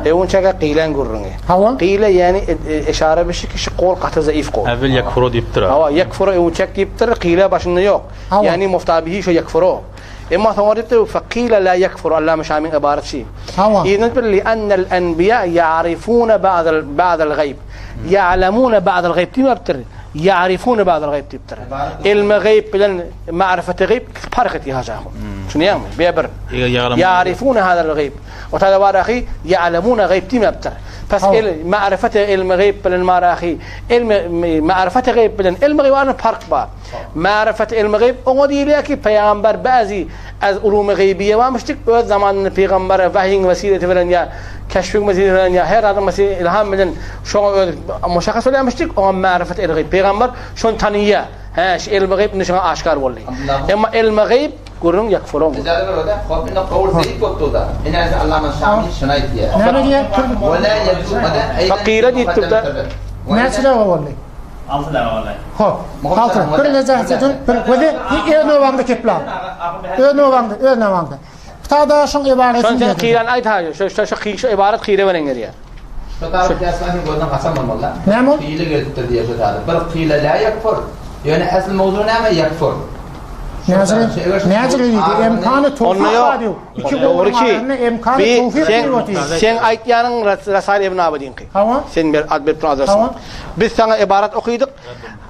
Eun çaka qilen gurrungi. Hava. Qile yani işare bir şey kol katı zayıf kol. أول يكفروا ديبترا Hava yakfuru eun çak diptir qile başında yok. Yani muftabihi şu yakfuru. إما ثمرته فقيل لا يكفر الله مش عامين عبارة شيء إذن لأن الأنبياء يعرفون بعض الغيب يعلمون بعض الغيب تبتر يعرفون بعض الغيب تبتر علم غيب بلن معرفة غيب فرقت يهاجاهم شنو يعمل بيبر يعرفون هذا الغيب وتعالى وراخي يعلمون غيب تبتر بس معرفة علم غيب بلن مراخي علم معرفة غيب بلن علم غيب أنا فرق با معرفة علم غيب اونودی لیکی پیامبر بعضی از علوم غیبیه و مشتک به زمان پیغمبر وحی وسیله فلان یا کشف وسیله فلان یا هر آدم وسیله الهام بدن شو مشخص ولی مشتک اون معرفة علم غیب پیغمبر شون تنیه هاش علم غیب نشان آشکار ولی اما علم غیب گرون یکفرون خب این قول زید بود دا این از الله مشامی شنایدیه ولا يجوز فقيره دي تبدا ناس لا والله Altı lira vallahi. Hop. Altı. Bir nezahatın. Bir de öyle vangda kepla. Öyle vangda. Tada şun ibaret. Şun qilan ayt ha. Şu ibaret qire veren geriye. Şu taraf kıyaslanın gözden qasam olmalı. Ne mi? Qile geldi diye şu taraf. Bir qile la yakfur. Yani asıl mevzu ne mi yakfur? Nazire dedi imkanı tevfik var diyor. İki doğru ki imkanı tevfik diyor. Sen aytyanın Risale İbn Abidin ki. Sen bir adbet azırsın. Biz sana ibaret okuyorduk.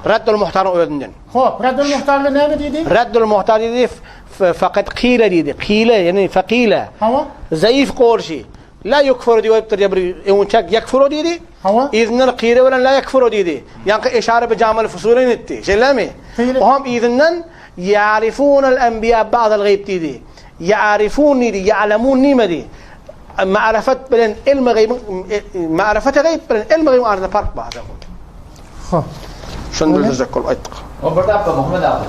Reddül Muhtar'ın öğrendin. Hop, Reddül Muhtar'da ne dedi? Reddül Muhtar dedi fakat qile dedi. Qile yani fakile. Zayıf qol şey. لا يكفر دي ويبتر يبري يونشك يكفر دي هو إذن القيل ولا لا يكفر دي يعني إشارة بجامل الفصولين التي شلامي وهم إذن يعرفون الأنبياء بعض الغيب دي يعرفون دي يعلمون نيمة دي معرفة بلن علم غيب معرفة غيب بلن علم غيب أرض فرق بعضهم شنو الرزق الأيتق وبرضه محمد أبو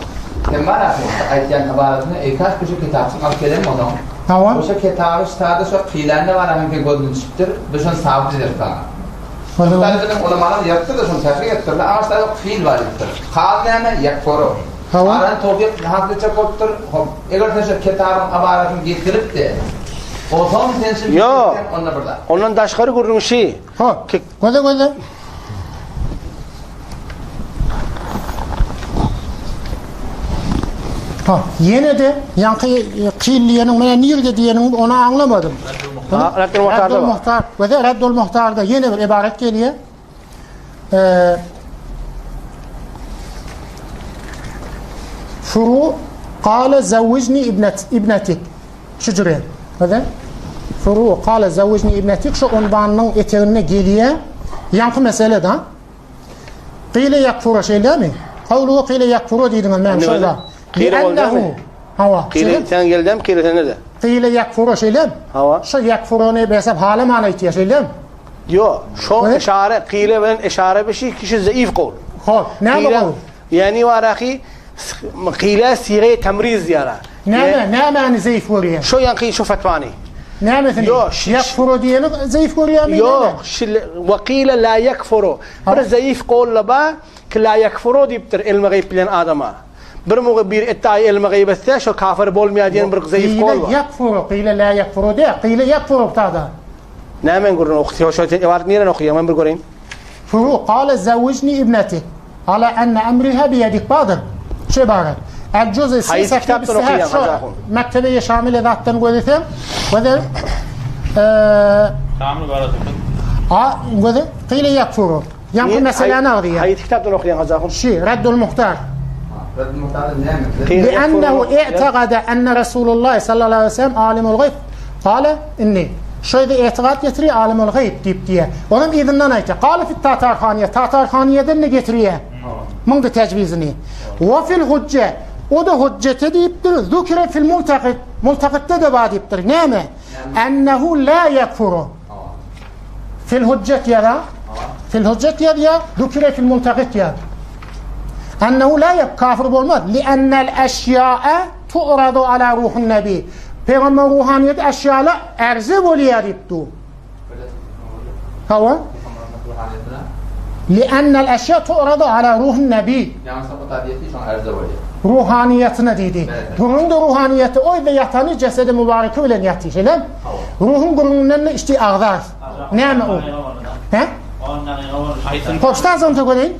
كمان أيتين أبارتنا إيكاش بشو كتاب سمع كلام منهم هو وش كتاب استاد شو خيلانة وانا هم كي قدم شفتر بشون صعب تجربة استاد كلام ولا مرة يكتر شون سافر يكتر لا استاد خيل وارد يكتر خالنا أنا يكفره أنا توقف هذا تشكوتر هم إذا تشك كتاب أبارتنا جيت كربته وهم تنسي يا أنا برضه أنا داشخاري قرنو شيء ها كذا ha yine de yankı kıyılliyenin bana nirde diyenin onu anlamadım. Reddül Muhtar ve de Reddül Muhtar'da yine bir ibaret geliyor. Furu قال زوجني ابنتك şucure. Ve Furu قال زوجني ابنتك şu unvanının eteğine geliyor. Yankı mesele de. Qile yakfuru şeyler mi? Kavlu qile yakfuru dediğin ben şöyle. لأنه هو قيل ثاني جلدم قيل ثاني ده قيل يكفر شيلم هو شو يكفرون بحسب حاله ما نيتي شيلم يو شو إشارة قيل بين إشارة بشي كيش ضعيف قول هو نعم قول يعني وراخي قيل صيغة تمريز زيارة نعم يعني ضعيف وريه شو يعني شو فتواني نعم مثل يكفر دينه ضعيف وريه يو وقيل لا يكفر بس ضعيف قول لبا كلا يكفر دي بتر علم غيب لين آدمه برمو بير اتاي المغيب الثاش كافر بول ميادين برق زي قيل يكفر قيل لا يكفر ده قيل يكفر بتاعه نعم نقول اختي شو يوارد نيران اخي ما بقولين فرو قال زوجني ابنتي على ان امرها بيدك بادر شو بارد الجزء السادس كتاب مكتبه شامل ذات قولتهم وذا شامل قولتهم قيل يكفر يعني مثلا ناضيه هاي كتاب الاخرى غزاهم شي رد المختار لأنه اعتقد أن رسول الله صلى الله عليه وسلم عالم الغيب قال إني شو إذا اعتقاد يتري عالم الغيب تبتيه ولم إذن نايته قال في التاتار خانية دن يتريه من ده تجويزني وفي الحجة وده حجة تديبتر ذكر في الملتقط تدبا ديبتر نعم أنه لا يكفر في الحجة يذا في الحجة يذا ذكر في الملتقط يذا أنه لا يكافر بالمد لأن الأشياء تعرض على روح النبي Peygamber ruhaniyet eşyalar erzib oluyor diptu. Hava? لأن الأشياء تعرض على روح النبي. Yani sapatadiyeti şu erzib oluyor. Ruhaniyetine dedi. Bunun da ruhaniyeti o ve yatanı cesedi mübareki bilen yatı şeyler. Ruhun gurunun işte ağzar. Ne mi o? He? Koçtan sonra koyayım.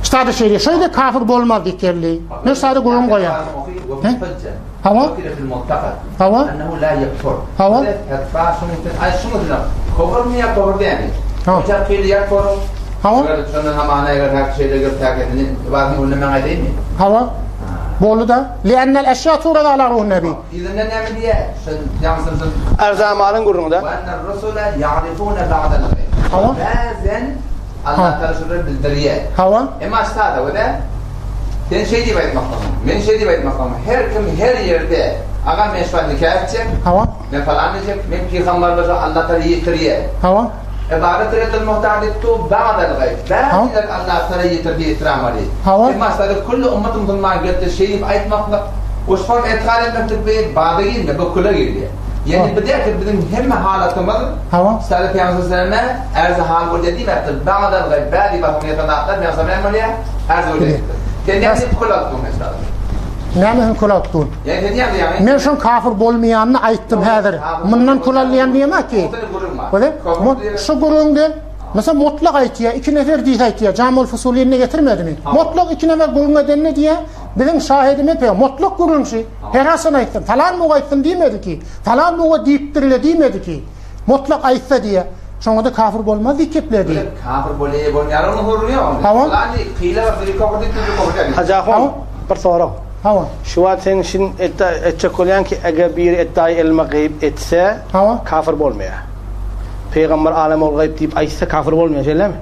Stadı şeyle şöyle kafir olmaz dikerli. Ne stadı gurun koyar. Hava? Hava? Annehu la yakfur. Hava? Etfa şunu ay şunu diyor. Kofur mu ya kofur değil mi? Hocam kili yakfur. Hava? Şunun hamanaya kadar şeyle göstergenin bazı ulema değil mi? Hava? Bolu da لأن الأشياء تورد على روح النبي. إذا نعمل إيه؟ جامسون. أرزاق مالن قرنه ده. وأن الرسل يعرفون بعض الغيب. هوا؟ لازم الله تعالى بالدريات. هوا؟ إما استاذ وده. تين شيء دي بيت مقام. من شيء دي بيت مقام. هر كم هر يرده. أقام مش فاضي كاتشك. هوا؟ من فلان جك من كي خمر بس الله تعالى يتريه. هوا؟ عبارة رد المحتاج تو بعض الغيب. بعد الله تعالى يتريه إترام عليه. هوا؟ إما استاذ كل أمة مسلمة قلت الشيء بيت مقام. وشفاق إدخال المكتب بيت بعدين بكل غيره. يعني بدأت بدن هم حالة تمر. هوا؟ استاذ في عمر السلامة أرز حال وجدي مثل بعض الغيب بعد بهم يتناقض من زمان مليا أرز وجدي. كان يعني كل أطلب استاذ. نعم كل أطلب. يعني من شون كافر بولميان أيتم هذا. منن كل اللي عندي ما كي. وده شو قرون ده؟ مثلا مطلق أيتيا iki nefer diye أيتيا Camul Fusuli'ne getirmedi mi? Mutlak iki nefer kurulma denli diye bizim şahidime pey mutlak kurulmuşu. Herasına ayttım. Falan mı ayttım demedi ki. Falan mı deyiptirle demedi ki. Mutlak aytta diye. Sonra da kafir olmaz dikepledi. Kafir boleye bon yarın vuruyor. Tamam. Lan kıyla var bir kafir değil bir kafir değil. Hacahum. Persoro. Hava. Şu an sen şimdi edecek olan ki eğer bir iddiayı ilme gayb etse Hava. kafir olmuyor. Peygamber alem ol gayb deyip aytsa kafir olmuyor, öyle mi?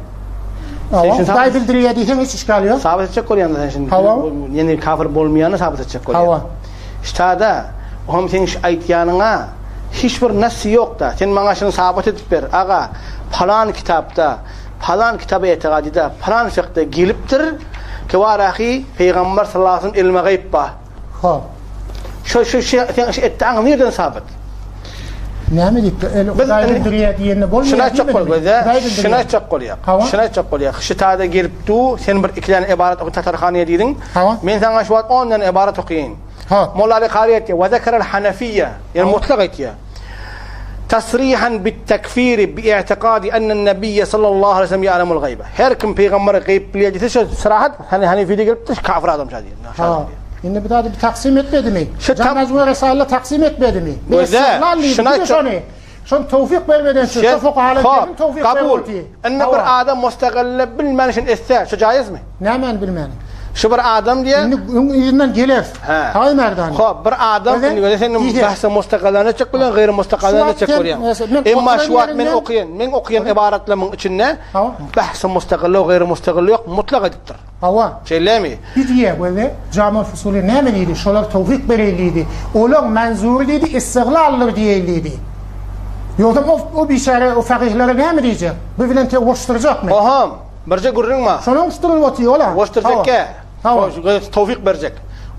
Hava. şimdi Day bildiriyor diysen hiç işgal yok. Sabit edecek olan sen şimdi. Hava. Yani kafir olmayanı sabit edecek olan. Hava. İşte da o sen şu aytyanına hiçbir nasıl yok da sen bana şunu sabit edip ver. Aga falan kitapta falan kitabı etikadida falan fıkta geliptir ki var ahi Peygamber sallallahu aleyhi ve sellem ilme gayb ba. Ha. Şu iddianı nereden sabit? Ne mi dipti? Day bildiriyor diyene bolmuyor. Şuna çok koy da. Şuna çok koy ya. Hava. Şuna çok koy ya. Şu tada gelip tu sen bir iki tane ibaret o tatarxaniye dedin. Hava. Men sana şu an 10 tane ibaret okuyayım. Ha. Molla Ali Qariyet ve zekar el-Hanafiyye yani mutlak ya. تصريحا بالتكفير باعتقاد أن النبي صلى الله عليه وسلم يعلم الغيبة. Her kim peygamber gayb biliydi sırahat hani fide gelip kafir adam şadi. Ha. Şimdi bir daha bir taksim etmedi mi? Şu Can Mecmu Risale taksim etmedi mi? Şun tevfik vermeden şu fukahaların tevfik kabul. vermedi. En bir adam müstakille bilmenişin esse. Şu caiz mi? Ne men bilmeni? Şu bir adam diye yüzünden gelir. Hay merdan. Xo'p, bir adam senin bahsa müstakillane çık bilen gayri müstakillane çık ko'ryan. Emma şu vaqt men o'qigan iboratlarning içinde bahsa müstakille ve gayri müstakille yok, mutlaq edipdir. Hava. Şeylemi? Bidiye böyle Cami Fusulü ne meniydi? Şolar tevfik bereliydi. Olar menzurliydi, istiglallar diyeliydi. Yoksa o bişare o fakihleri ne mi diyecek? Bu bilen tevoşturacak mı? Oham, birce görün mü? Şunu uçturul atıyor ola. Voşturacak ki. Tevfik verecek.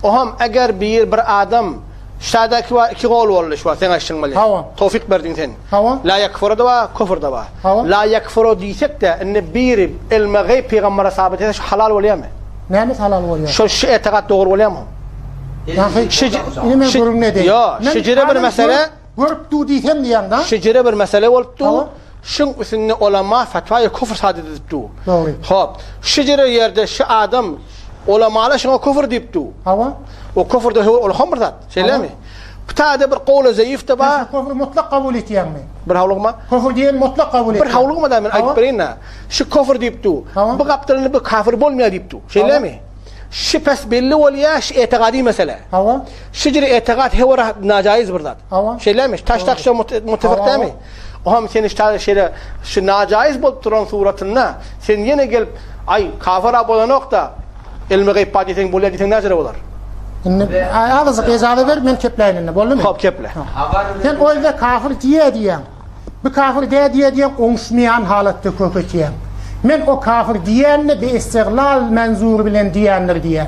Oham eğer bir adam şadaki var iki gol oldu şu an sen aşınmalı. Tevfik verdin sen. La yakfuru da var, küfür da var. La yakfuru diysek de en bir ilme gayb peygambere sabit etse halal oluyor mu? Ne mi halal oluyor? Şu etikat doğru oluyor mu? Yani ilme görün ne değil? Ya, şecere bir mesele. Görüp du diysem diyandan. Şecere bir mesele oldu. Şun üstünde ulema fetvayı küfür sadet ediptu. Doğru. Hop. Şecere yerde şu adam ulemalar şuna küfür deyiptu. Hava. O küfür de o hamırdat. Şeylemi? Btada bir kavlu zayıf da ba. Küfür mutlak kabul etiyem mi? Bir havluğma? Küfür diyen mutlak kabul etiyem. Bir havluğma da men ayıp birine. Şu küfür deyiptu. Bu kaptırını bir kafir bolmaya deyiptu. Şeylemi? Şu pes belli oluyor şu etikadi mesele. Hava. Şecere etikat hevara nacaiz birdat. Şeylemi? Taş takşa muttefik değil mi? Oham sen işte şeyle şu nacaiz bolup duran suratında sen yine gelip ay kafir bolan nokta ilmi gayb padisen bolya disen näjere bolar? Ağzı gezalı ver men kepleynine boldu mu? Hop keple. Sen oyda kafir diyen. Bu kafir diyen onşmayan halatta köpetiyen. Men o kafir diyenle bir istiglal menzur bilen diyenler diyen.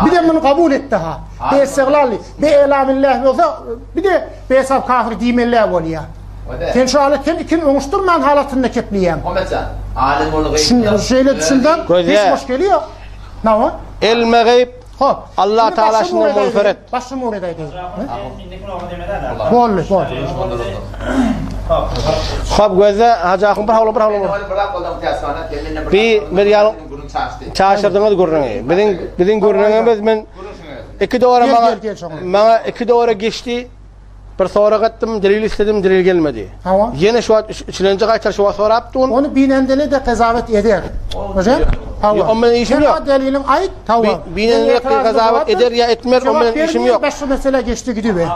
Bir de bunu kabul etti ha. Bir istiglalli, bir elamillah olsa bir de bir hesap kafir diyemeler oluyor. Sen şu halatten ikin onuşturmayan halatında kepliyen. O mesela alim ol gayb. Şimdi şeyle düşünden hiç hoş geliyor. Ne var? İlmi gayb Allah Teala şundan mülferet. Başım oradaydı. Bol. Hop göze hacakım bir havlu. Bir yarım çarşırdığınız görünüyor. Bizim görünüyoruz men iki doğru geçti. Bir sonra gittim, delil istedim, delil gelmedi. Yine şu an üçüncü kaytar şu an sonra yaptım. Onu binendeli de kazavet eder. Hocam? Onun işim yok. Delilin ait, tamam. Binendeli kazavet eder ya etmer, onun işim yok. Başka mesele geçti gidiyor be.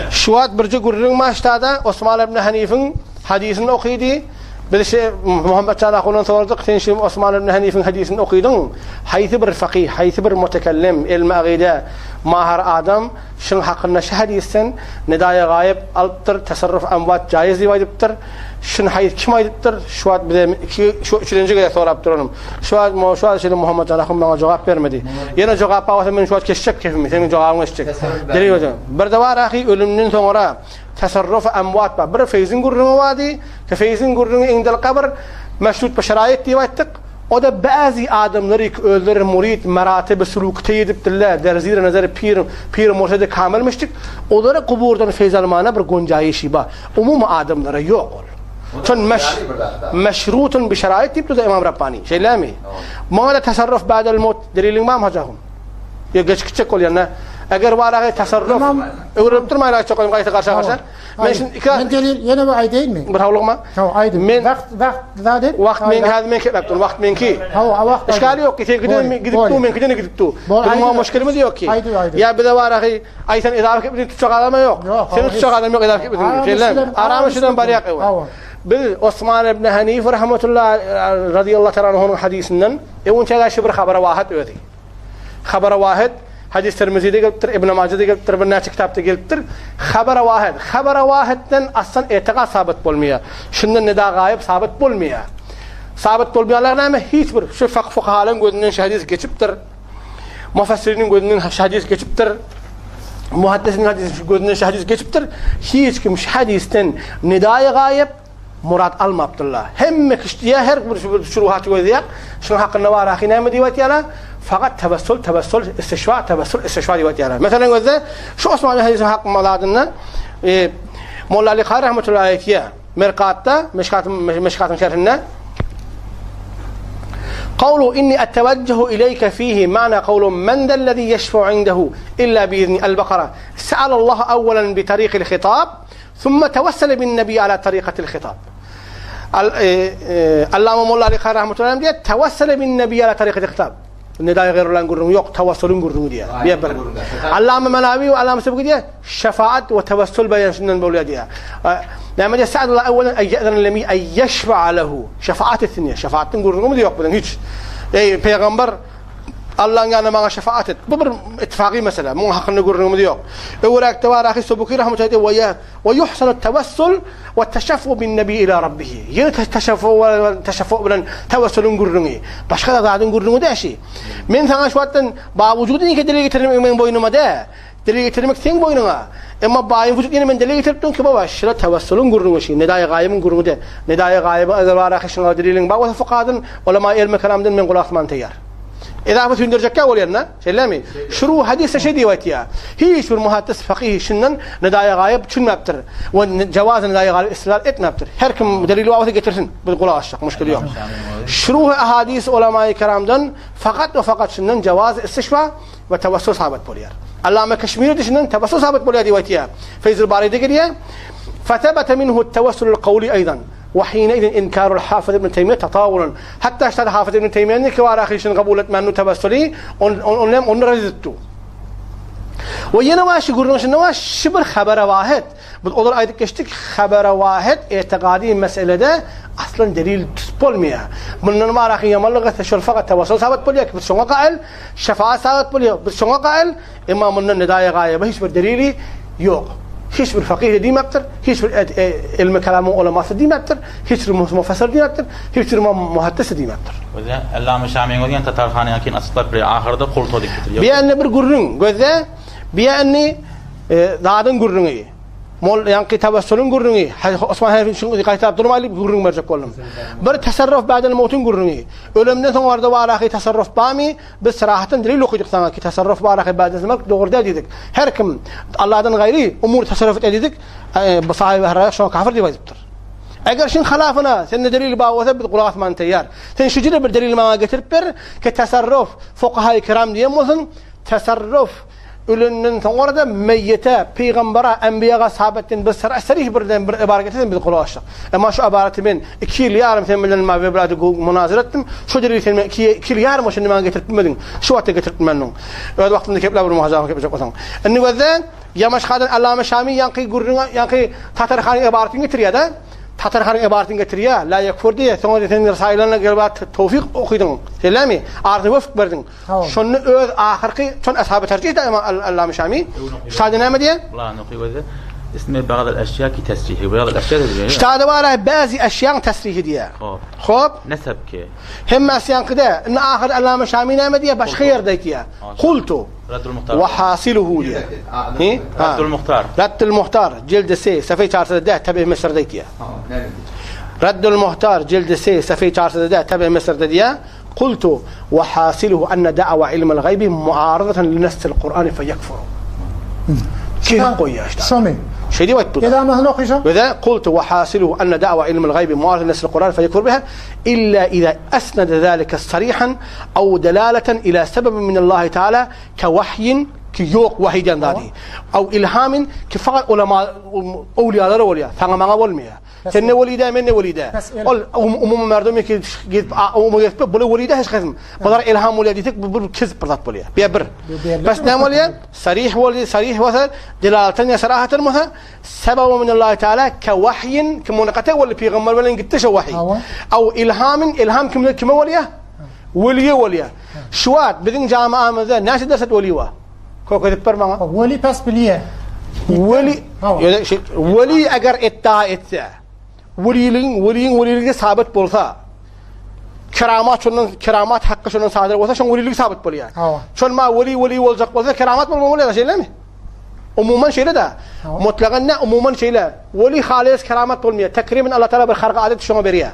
Şu an birce görürün maçtada Osman ibn Hanif'in hadisini okuydu. Bir şey Muhammed Çanakoğlu'nun sorduk. Sen şimdi Osman ibn Hanif'in hadisini okudun. Haysi bir fakih, haysi bir mutekellim, ilmi agide, mahar adam. Şun hakkında şu hadisten nedaya gayb alıptır, tasarruf amvat caiz divaydıptır. Şun hayis kim aydıptır? Şu an bize şu üçüncü kere soraptır onun. Şu an şimdi Muhammed Çanakoğlu bana cevap vermedi. Yine cevap alsa ben şu an geçecek kefimi. Senin cevabını geçecek. Deli hocam. Bir de var ahi ölümden sonra tasarruf amvat var. Bir feyzin gurrunu vardı. Feyzin gurrunu indel kabr meşrut bir şerayet divaydık. O da bazı adamları öldürür murid meratibi sulukte ediptirler. Derzire nazarı pir murşidi kamilmiştik. Onlara kuburdan feyz almana bir guncayişi var. Umum adamlara yok ol. Çün meşrutun bir şerayet deyip de İmam Rabbani. Şeyler mi? Mağla tasarruf ba'del mut delilin var mı hacahum? Ya geçkicek ol yana. اگر وارا تصرف اوربتر ما لا تقول قايت قاشا قاشا من دليل ينا بعيدين من برهولق ما هو عيد من وقت ذات وقت من هذا من كده وقت من كي هو وقت اشكال يوكي كده قدتو من كده قدتو ما مشكله مدي اوكي يا بدا وارا ايثن اذا بدي تشغل ما يوك شنو تشغل ما اذا بدي فعلا ارام شنو بريق بالعثمان بن حنيف رحمه الله رضي الله تعالى عنه حديثنا يوم شغا شبر خبر واحد يودي خبر واحد حديث ترمذي دي قلت ابن ماجه دي قلت ابن كتاب دي قلت خبر واحد تن اصلا اعتقاد ثابت بالمية شنو النداء غايب ثابت بالمية لا نعم هيك بر شو فقهاء لن قلنا حديث geçiptir مفسرين قلنا حديث geçiptir muhaddisinin hadis قلنا حديث geçiptir hiç kim hadisten نداء غايب مراد المبتلا هم كشتيا هر شروحات وذيق شنو حق النوار اخي نعم ديواتي فقط تبسل استشفاء ديواتي مثلا وذا شو اسمع الحديث حق مولادنا مولا علي خير رحمه الله عليه مرقاته مشكات شرحنا قولوا إني أتوجه إليك فيه معنى قول من ذا الذي يشفع عنده إلا بإذن البقرة سأل الله أولا بطريق الخطاب ثم توسل بالنبي على طريقة الخطاب اللهم مولا علي خير رحمة الله عليه توسل بالنبي على طريقة الخطاب النداء غير الله نقول يوق توسل نقول ديا بيبر اللهم منابي وعلام سبق ديا شفاعة وتوسل بين سنن بوليا ديا لما جاء سعد الله أولا أن يأذن لمي أن يشفع له شفاعة الثانية شفاعة نقول ديا بدن هيك أي پیغمبر الله أنا ما شفاعة ببر اتفاقي مثلا مو حق نقول ديا أولاك توار أخي سبكي رحمة الله وياه ويحسن التوسل والتشفع بالنبي إلى ربه يتشفع بلن توسل نقول باش كذا قاعد نقول داشي من ثاني شواتن باوجودني كدليل يترمي من بينما ده دليل يترمي كثير بينما اما باين وجودني من دليل يترتون كباش لا توسل نقول شيء نداء غايب نقول ده نداء غايب اذا وارا خشن دليل با وفقادن ولا ما علم كلام من قول عثمان تيار اذا بس ندرج كاولينا سلامي شروع حديث شدي واتيا هي شو المحدث فقيه شنن نداء غايب شنو نبتر وجواز نداء غايب استدلال اتنبتر هركم دليل واضح قترسن بالقول الشق مشكل اليوم شروع احاديث علماء كرام دن فقط وفقط شنن جواز استشفاء وتوسل ثابت بوليار علامه كشمير دشنن توسل ثابت بوليار دي واتيا فيز الباري دغريا فثبت منه التوسل القولي ايضا وحينئذ إنكار الحافظ ابن تيمية تطاولا حتى اشتد حافظ ابن تيمية أنك وراخيشن قبولة منه تبسلي ونرزدتو وينواش يقولون شنواش شبر خبر واحد بالقدر أيضا كشتك خبر واحد اعتقادي مسألة ده أصلا دليل تسبول مياه من المراخي يملغة شرفقة توسل ثابت بوليك بسشنغ قائل شفاعة ثابت بوليك بسشنغ قائل إما من النداية غاية هيش بالدليل يوق هيش بالفقيه دي مبتر هيش علم كلام علماء دي مبتر هيش مفسر دي مبتر هيش محدث دي مبتر وذا علامه شامي يقول انت تارخاني لكن اصلا في اخر ده قلت هذيك بيان برغورن غذا بيان دادن غورنغي مول يعني توسلن غورنغي عثمان شنو كتاب درمالي غورنغ مرجع كلهم بر تصرف بعد الموت غورنغي علمنا ثمر دوار اخي تصرف بامي بصراحه دليل لو خدك كي تصرف بار اخي بعد زمك دور داديك هركم الله دن غيري امور تصرفت اديك بصاحب هراء شلون كافر دي ويزبطر اگر شن خلافنا سن دليل با وثبت قرات ما تيار تنشجر بالدليل ما قتر كتصرف فقهاء الكرام دي مثلا تصرف ولن ورد ميتة پیغمبرا انبياء صحابتين بسر سريح بردن عبارتين بالقول الشق اما شو عبارة من كيل يار مثل من ما ببلاد مناظرتهم شو دليل من كيل يار مش ما قتلت مدن شو قتلت منهم هذا وقت انك بلا بالمهاجم كيف جقتهم اني وذا يا مش خادن علامه شامي ينقي قرن ينقي تاتر خان عبارتين ترياده تاتر خان عبارتين تريا لا يكفر دي ثاني رسائلنا قلبات توفيق اخذهم سلامي ارض وفق بردن شن اخرقي شن اصحاب ترجيح دائما علامه شامي شادنا مديه والله نقي وذا اسمه بعض الاشياء كي تسريح وبعض الاشياء اشتاد وراء بعض اشياء تسريح دي خب نسب كي هم اسيان كده ان اخر علامه شامي نامديه باش خير ديتيا قلت رد المختار وحاصله دي رد المختار جلد سي صفحه 410 تبع مصر ديتيا رد المختار جلد سي صفحه 410 تبع مصر ديتيا قلت وحاصله ان دعوى علم الغيب معارضه لنص القران فيكفر كيف قوي سامي شدي وقت إذا ما هناقشه بذا قلت وحاصله أن دعوى علم الغيب معارض لنص القرآن فيكفر بها إلا إذا أسند ذلك صريحا أو دلالة إلى سبب من الله تعالى كوحي كي يوق وحي جندادي أو إلهام كفقط علماء أولياء الله وليا ثانغ ما ولميا سن وليدا من وليدا قل مردمي كي بقول وليدا هش خدم بدر إلهام وليدتك بكذب برضات وليا بيبر بس نام وليا صريح ولي صريح وثل دلالة صراحة مثلا سبب من الله تعالى كوحي كمنقطع ولا في غمر ولا نقتش وحي أو إلهام كم وليا وليا شوات بدين جامعة مثلا ناس درست وليوا كوكو تبر معه ولي بس بليه ولي أجر إتا ولي ثابت بولثا كرامات حق شنو صادر وثا شن ولي ثابت بوليا شن ما ولي والزق وثا كرامات ولا شيء لمه عموما شيء لا مطلقا عموما شيء لا ولي خالص كرامات بولمية تكريم الله تعالى بالخرق عادة شنو بريا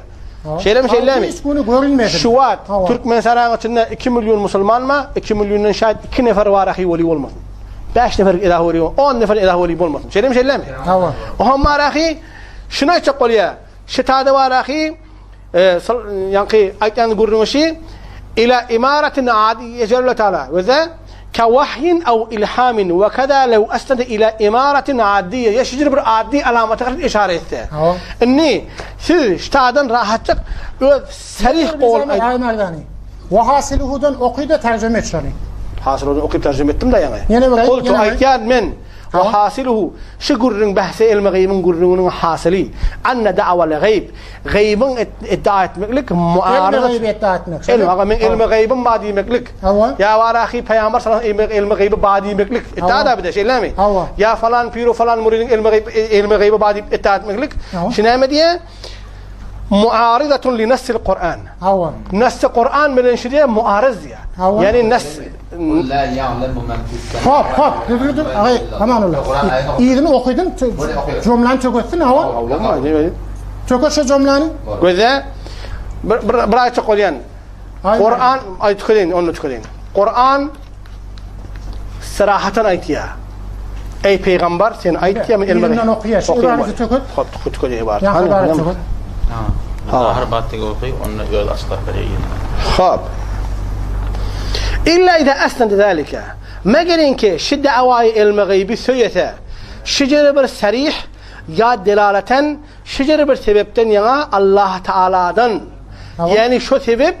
شيء لمه شوات ترك من سنة كنا 2 مليون مسلمان ما 2 مليون نشاد كنا فروارخي ولي والمثل باش نفر إذا هو اليوم أون نفر إذا هو اللي بول مثلا شيء لمه وهم ما راخي شنو يتقول يا شتاده وراخي يعني أيتان قرنوشي إلى إمارة عادية جل تعالى وذا كوحي أو إلهام وكذا لو أسند إلى إمارة عادية يشجر بالعادي علامة تقريب إشارة إني شتادن راحتك سريح قول وحاصله دون أقيد ترجمة شري حاصله أقيد ترجمة تملا يعني قلت أيتان من وحاصله شجر بحث المغيب من جرون حاصلي أن دعوة الغيب غيب ادعت ملك معارضة المغيب بعدي ملك يا وراخي بيامر صلى المغيب بعدي ملك ادعى بده شيء لامي يا فلان بيرو فلان مريد المغيب بعدي ادعت ملك شنو مديه معارضة لنص القرآن نص القرآن من الشريعة معارضة يعني النص لا يعلم من في السماء خاب كمان الله إذن أخذن جملان تقولين هو تقول شو جملان كذا براي تقولين قرآن أي تقولين أنو تقولين قرآن صراحة أيتيا أي پیغمبر سين أيتيا من علم خب تقولي عبارة هر بات تقولي أن يقول أصله بريء خاب إلا إذا أسند ذلك ما قالين كي شد أواي المغيب ثيثة شجر بالسريح يا دلالة شجر بالسببتن يا الله تعالى دن يعني شو سبب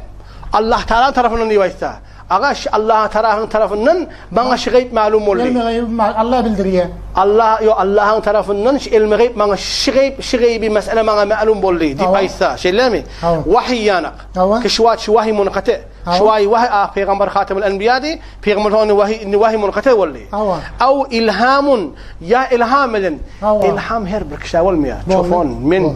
الله تعالى طرفنا نيويستا أغاش الله طرفنا ما شغيب معلوم ولي الله بالدرية الله طرفنا المغيب ما شغيب مسألة ما معلوم ولي دي بايسا شلامي وحي يانق كشوات شواهي منقطع شوي وحي پیغمبر خاتم الأنبياء دي پیغمبر هون وحي منقطع ولي أو إلهام يا إلهام لن إلهام هر بركشاول ميا شوفون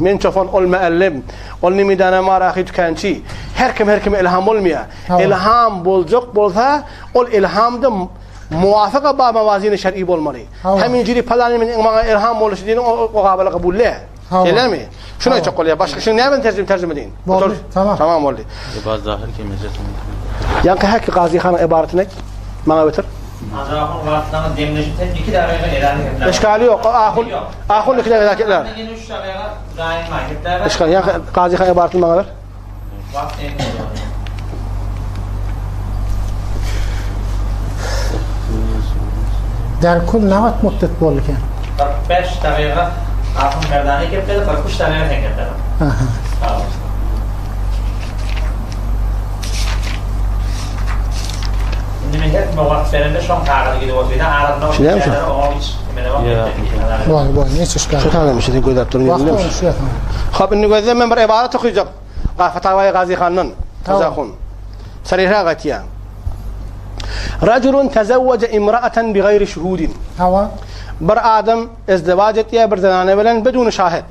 من شوفون أول مألم أول نميدانا ما راخيت كانشي هركم إلهام ولميا إلهام بولزق بولها أول إلهام دم موافقة با موازين شرعي بولمري هم يجري فلان من إلهام ولشدين وقابل قبول له كلامي شنو تقول يا باش شنو نعمل ترجمة دين تمام ولي يبقى ظاهر كلمة يعني هيك قاضي خان عبارتنا ما بتر إشكالي أخو لك ذاك لا إشكال يعني قاضي خان عبارتنا ما بتر در كل نوات مدت بول كان 5 دقيقة آخون کردانی که بده تا 5 دقیقه هنگ دارم نمی‌هت موقع فرنده شام تغییر دیگه دوست بیدن عرض نام شده میشه وای نیست اشکال شو هذا مش تقول ده ترني خب انه قد من عبارته خجب فتاوى غازي خانن تزاخون سريرها غتيان رجل تزوج امرأة بغير شهود هوا بر آدم ازدواجت يا بردنانه بلن بدون شاهد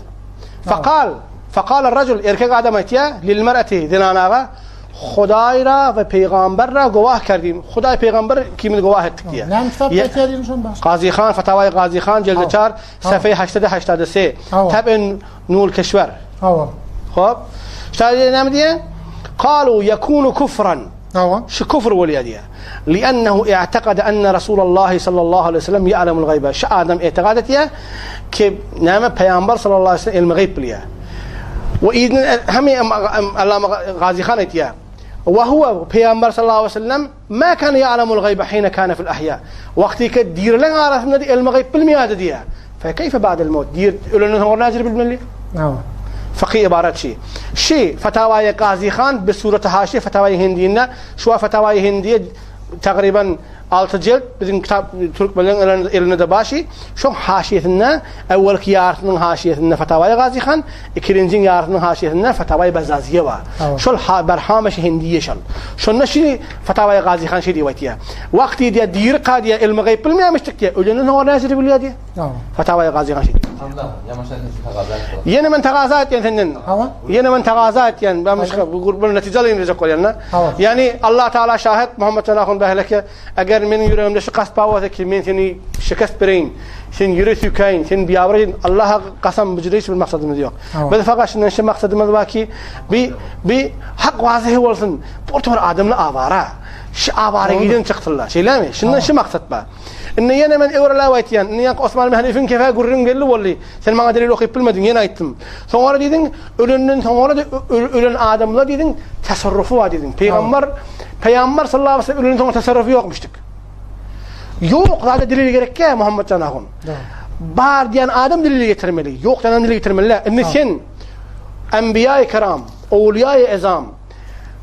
فقال الرجل اركق آدم اتيا للمرأة ذناناغا خدای را و پیغمبر را گواه کردیم خدای پیغمبر کی من گواه تکیه قاضی خان فتاوای قاضی خان جلد 4 صفحه 883 تبع نور کشور خب شاید نمیدیه قالوا يكون كفرا شو كفر وليديه لأنه اعتقد أن رسول الله صلى الله عليه وسلم يعلم الغيب شو آدم اعتقادته كي نعم پیغمبر صلى الله عليه وسلم الغيب ليه وإذن هم الله غازي خان اتيا وهو Peygamber sallallahu aleyhi ve sellem ma kana ya'lamul gayba hina kana fil ahya. Vaktiki dirlen arasında ilmi gayb bilmiyordu diye. Fe keyfe ba'del mevt? Dir ölünün sonra nazir bilmeli. Tamam. Fakih ibaret şey. Fetavayı Gazi Khan bir sureti haşiye fetavayı Hindi'inde şu an fetavayı Hindi'ye takriben 6 cilt bizim kitap Türkmenlerin elinde başı şu haşiyetinde evvelki yarısının haşiyetinde fetavayı Gazi Khan ikinci yarısının haşiyetinde fetavayı Bezaziye var. Şu berhameş Hindiye şal. Şu neşi fetavayı Gazi Khan şey diye. Vakti diye dir qadiye ilmi gayb bilmemiştik diye ölünün o nazir biliyor diye. Tamam. Fetavayı Gazi Khan şey diye. Allah yamaşan tagazat. Yeni men tagazat yani senden. Yeni men tagazat yani ben bu gurbun neticelerini diyecek olanlar. Yani Allah Teala şahit Muhammed sallallahu aleyhi ve sellem eğer benim yüreğimde şu kasp var ki men seni şikast vereyim. Sen yüreği kayn, sen biyavrayın Allah'a kasam bicreyiş bir maksadımız yok. Biz fakat şimdi şu maksadımız var ki bir hak vazih olsun. Portman adamla avara. Şu avara giden çıktılar. Şeyler mi? Şimdi şu maksat var. İnne yine men evralar vaytiyan. İnne Osman Mehnif'in kefe gurrun geldi vallahi. Sen bana delil okuyup bilmedin. Yine ayttım. Sonra dedin ölünün sonra da ölen adamla dedin tasarrufu var dedin. Peygamber sallallahu aleyhi ve sellem ölünün sonra tasarrufu yokmuştuk. Yok zaten delil gerek ki Muhammed Canahun. Bar diyen adam delil getirmeli. Yok diyen adam delil getirmeli. İnne sen enbiya-i kiram, evliya-i ezam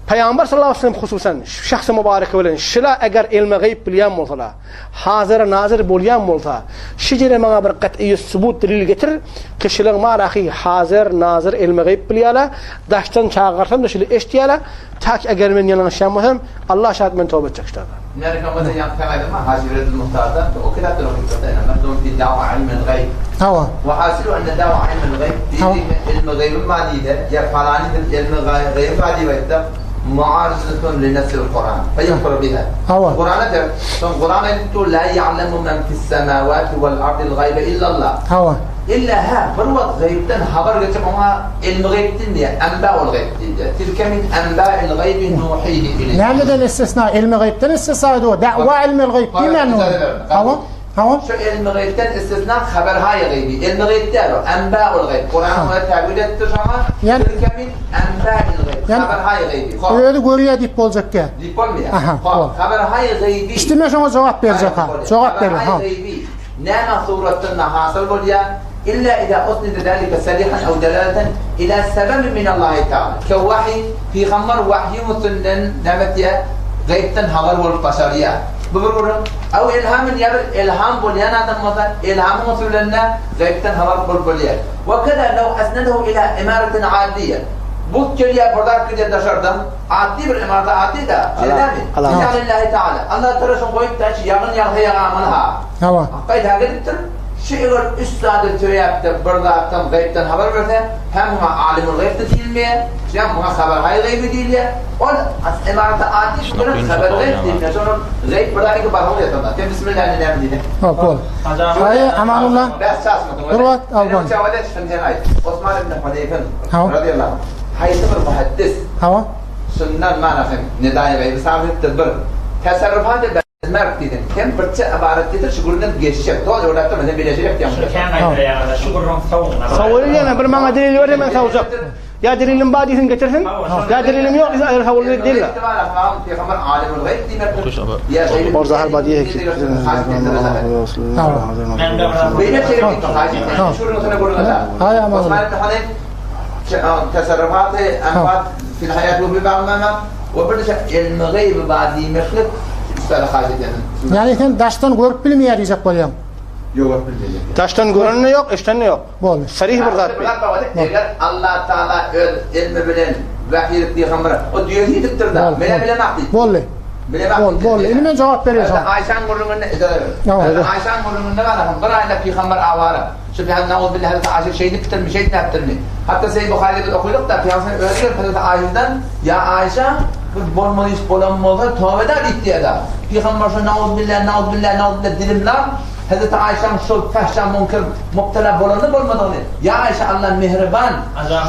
Peygamber sallallahu aleyhi ve sellem hususen şahs mübarek olan şila eğer ilmi gayb bilyan olsa hazır nazır bolyan olsa şicere bana bir qat'i sübut delil getir kişilerin marahi hazır nazır ilmi gayb bilyala daştan çağırsam da şöyle eştiyala tak eğer men yanlışamam Allah şahit men tövbe edecekler. Nerede kamada yankılaydı mı Haciretul Muhtar'da o kitapta okuyup da merdum fi dava ilmi gayb. Tamam. وحاصل أن دعوة علم الغيب علم الغيب المادية يفعلان علم الغيب المادي ويبدأ معارضة لنفس القرآن فيكفر بها. القرآن القرآن يقول لا يعلم من في السماوات والأرض الغيب إلا الله. إلا ها بروت غيبتن خبر جتمها علم غيبتن دي أنباء الغيب تلك من أنباء الغيب نوحيه إليه. يعني ده الاستثناء علم غيبتن استثناء ده دعوة علم الغيب بما إنه شو علم غيبتن استثناء خبر هاي غيبي علم غيب تارو أنباء الغيب القرآن وتعبيرات الترجمة تلك من أنباء الغيب خبر هاي غيبي öyle görüyor deyip olacak ki deyip olmuyor خبر هاي غيبي işte ben sana cevap verecek ha cevap verin ha نعم صورتنا حاصل وليا إلا إذا أسند ذلك صريحا أو دلالة إلى سبب من الله تعالى كوحي في خمر وحي مسنن نمتيا غيبتن خبر والبشرية بقولهم أو إلهام يبر إلهام بليان هذا مثلا إلهام مسلنا غيبتن خبر بالبليان وكذا لو أسنده إلى إمارة عادية بوت كليا بردار كده دشردم عادي بالإمارة عادي ده جدامي يعني الله تعالى الله ترى شو قوي تاش يغن يغهي يعملها قيد هذا شيء الأستاذ التوياب بردار تم غيبتن خبر برثة هم عالم الغيب تديلمية جام ما خبر هاي غيب ديلية और इमारत आती है ना खबर है दिन जो रेट बढ़ा के बाहर हो जाता था बसम الله ने नाम दिए हां बोल हाय अमान الله دروات अवगन चावले संजय उस्मान इब्न हुदैफा रضी अल्लाह हाय सबर मुहद्दिस हां सुन्नत ما نفهم نداء غيب صاحب التدبر تصرفات المرء كده كم برتش عبارة كده شغلنا بجيشة طول ولا تمام بيجي يفتح كان شغلهم صور لي أنا برمانة دليل ولا ما ثوزق يا دليل بعدي سنكترهم يا دليل يوم إذا أرثوا لي دليل في خبر عالم الغيب دي يا شيء برضه هالبعدي هيك بين شيء شو نقول لك هاي أمان تصرفات أنبات في الحياة وببعضنا وبرش المغيب بعدي مخلق yani sen daştan görüp bilmiyor diyecek bolyam. Yok bilmiyor. Daştan gören ne yok, işten ne yok. Bol. Sarih bir zat. Eğer Allah Teala ilmi bilen vahiy peygamber o diyor hiçtir da. Bile bile nakli. Bolle. Bol. İlme cevap veriyorsun. Ayşe'nin gururunda Ayşe'nin gururunda var ama bir ayda peygamber avara. Sübhan na'ud billahi Ayşe şeyini bitirmiş, şeyini yaptırmış. Hatta Seyyid Bukhari'de okuyup da peygamber öğreniyor Ayşe'den ya Ayşe bolmalıyız bolanmalı tövbeden ihtiyada. Peygamber şu na'ud billahi dilimler Hazreti Ayşe'nin şu fahşa münker mubtela bolanı bolmadığını ya Ayşe Allah mehriban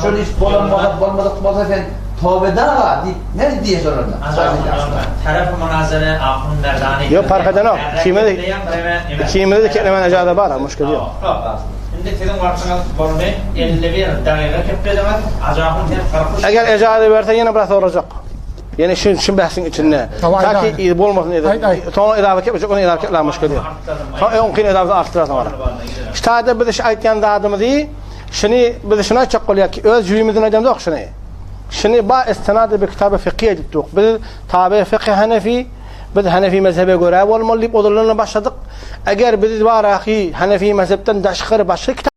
şu iş bolmadık bolsa tövbeden var ne diye sorarlar. Taraf münazara ahun derdani. Yok fark eden o. Kimede de kelime necada var müşkil yok. Şimdi sizin vaktiniz boldu 51 dakika kepte zaman acabın hep farklı. Eğer ecazı verse yine biraz olacak. Yani şu bahsin içinde. Tamam, Ta aynen. ki iyi olmasın Ay, dedi. ay. Sonra ilave etmeyecek, onu ilave etmemiş geliyor. Ha, onun ilave arttırasın var. İşte de biz aytgan zadımız iyi. Şunu biz şuna çakkolyak ki öz yüzümüzün adamda yok şunu. Şunu ba istinad bir kitabı fıkhiye dittik. Biz tabi fıkh Hanefi, biz Hanefi mezhebe göre olmalı. Odurlarına başladık. Eğer biz var ahi Hanefi mezhepten daşkır başka kitap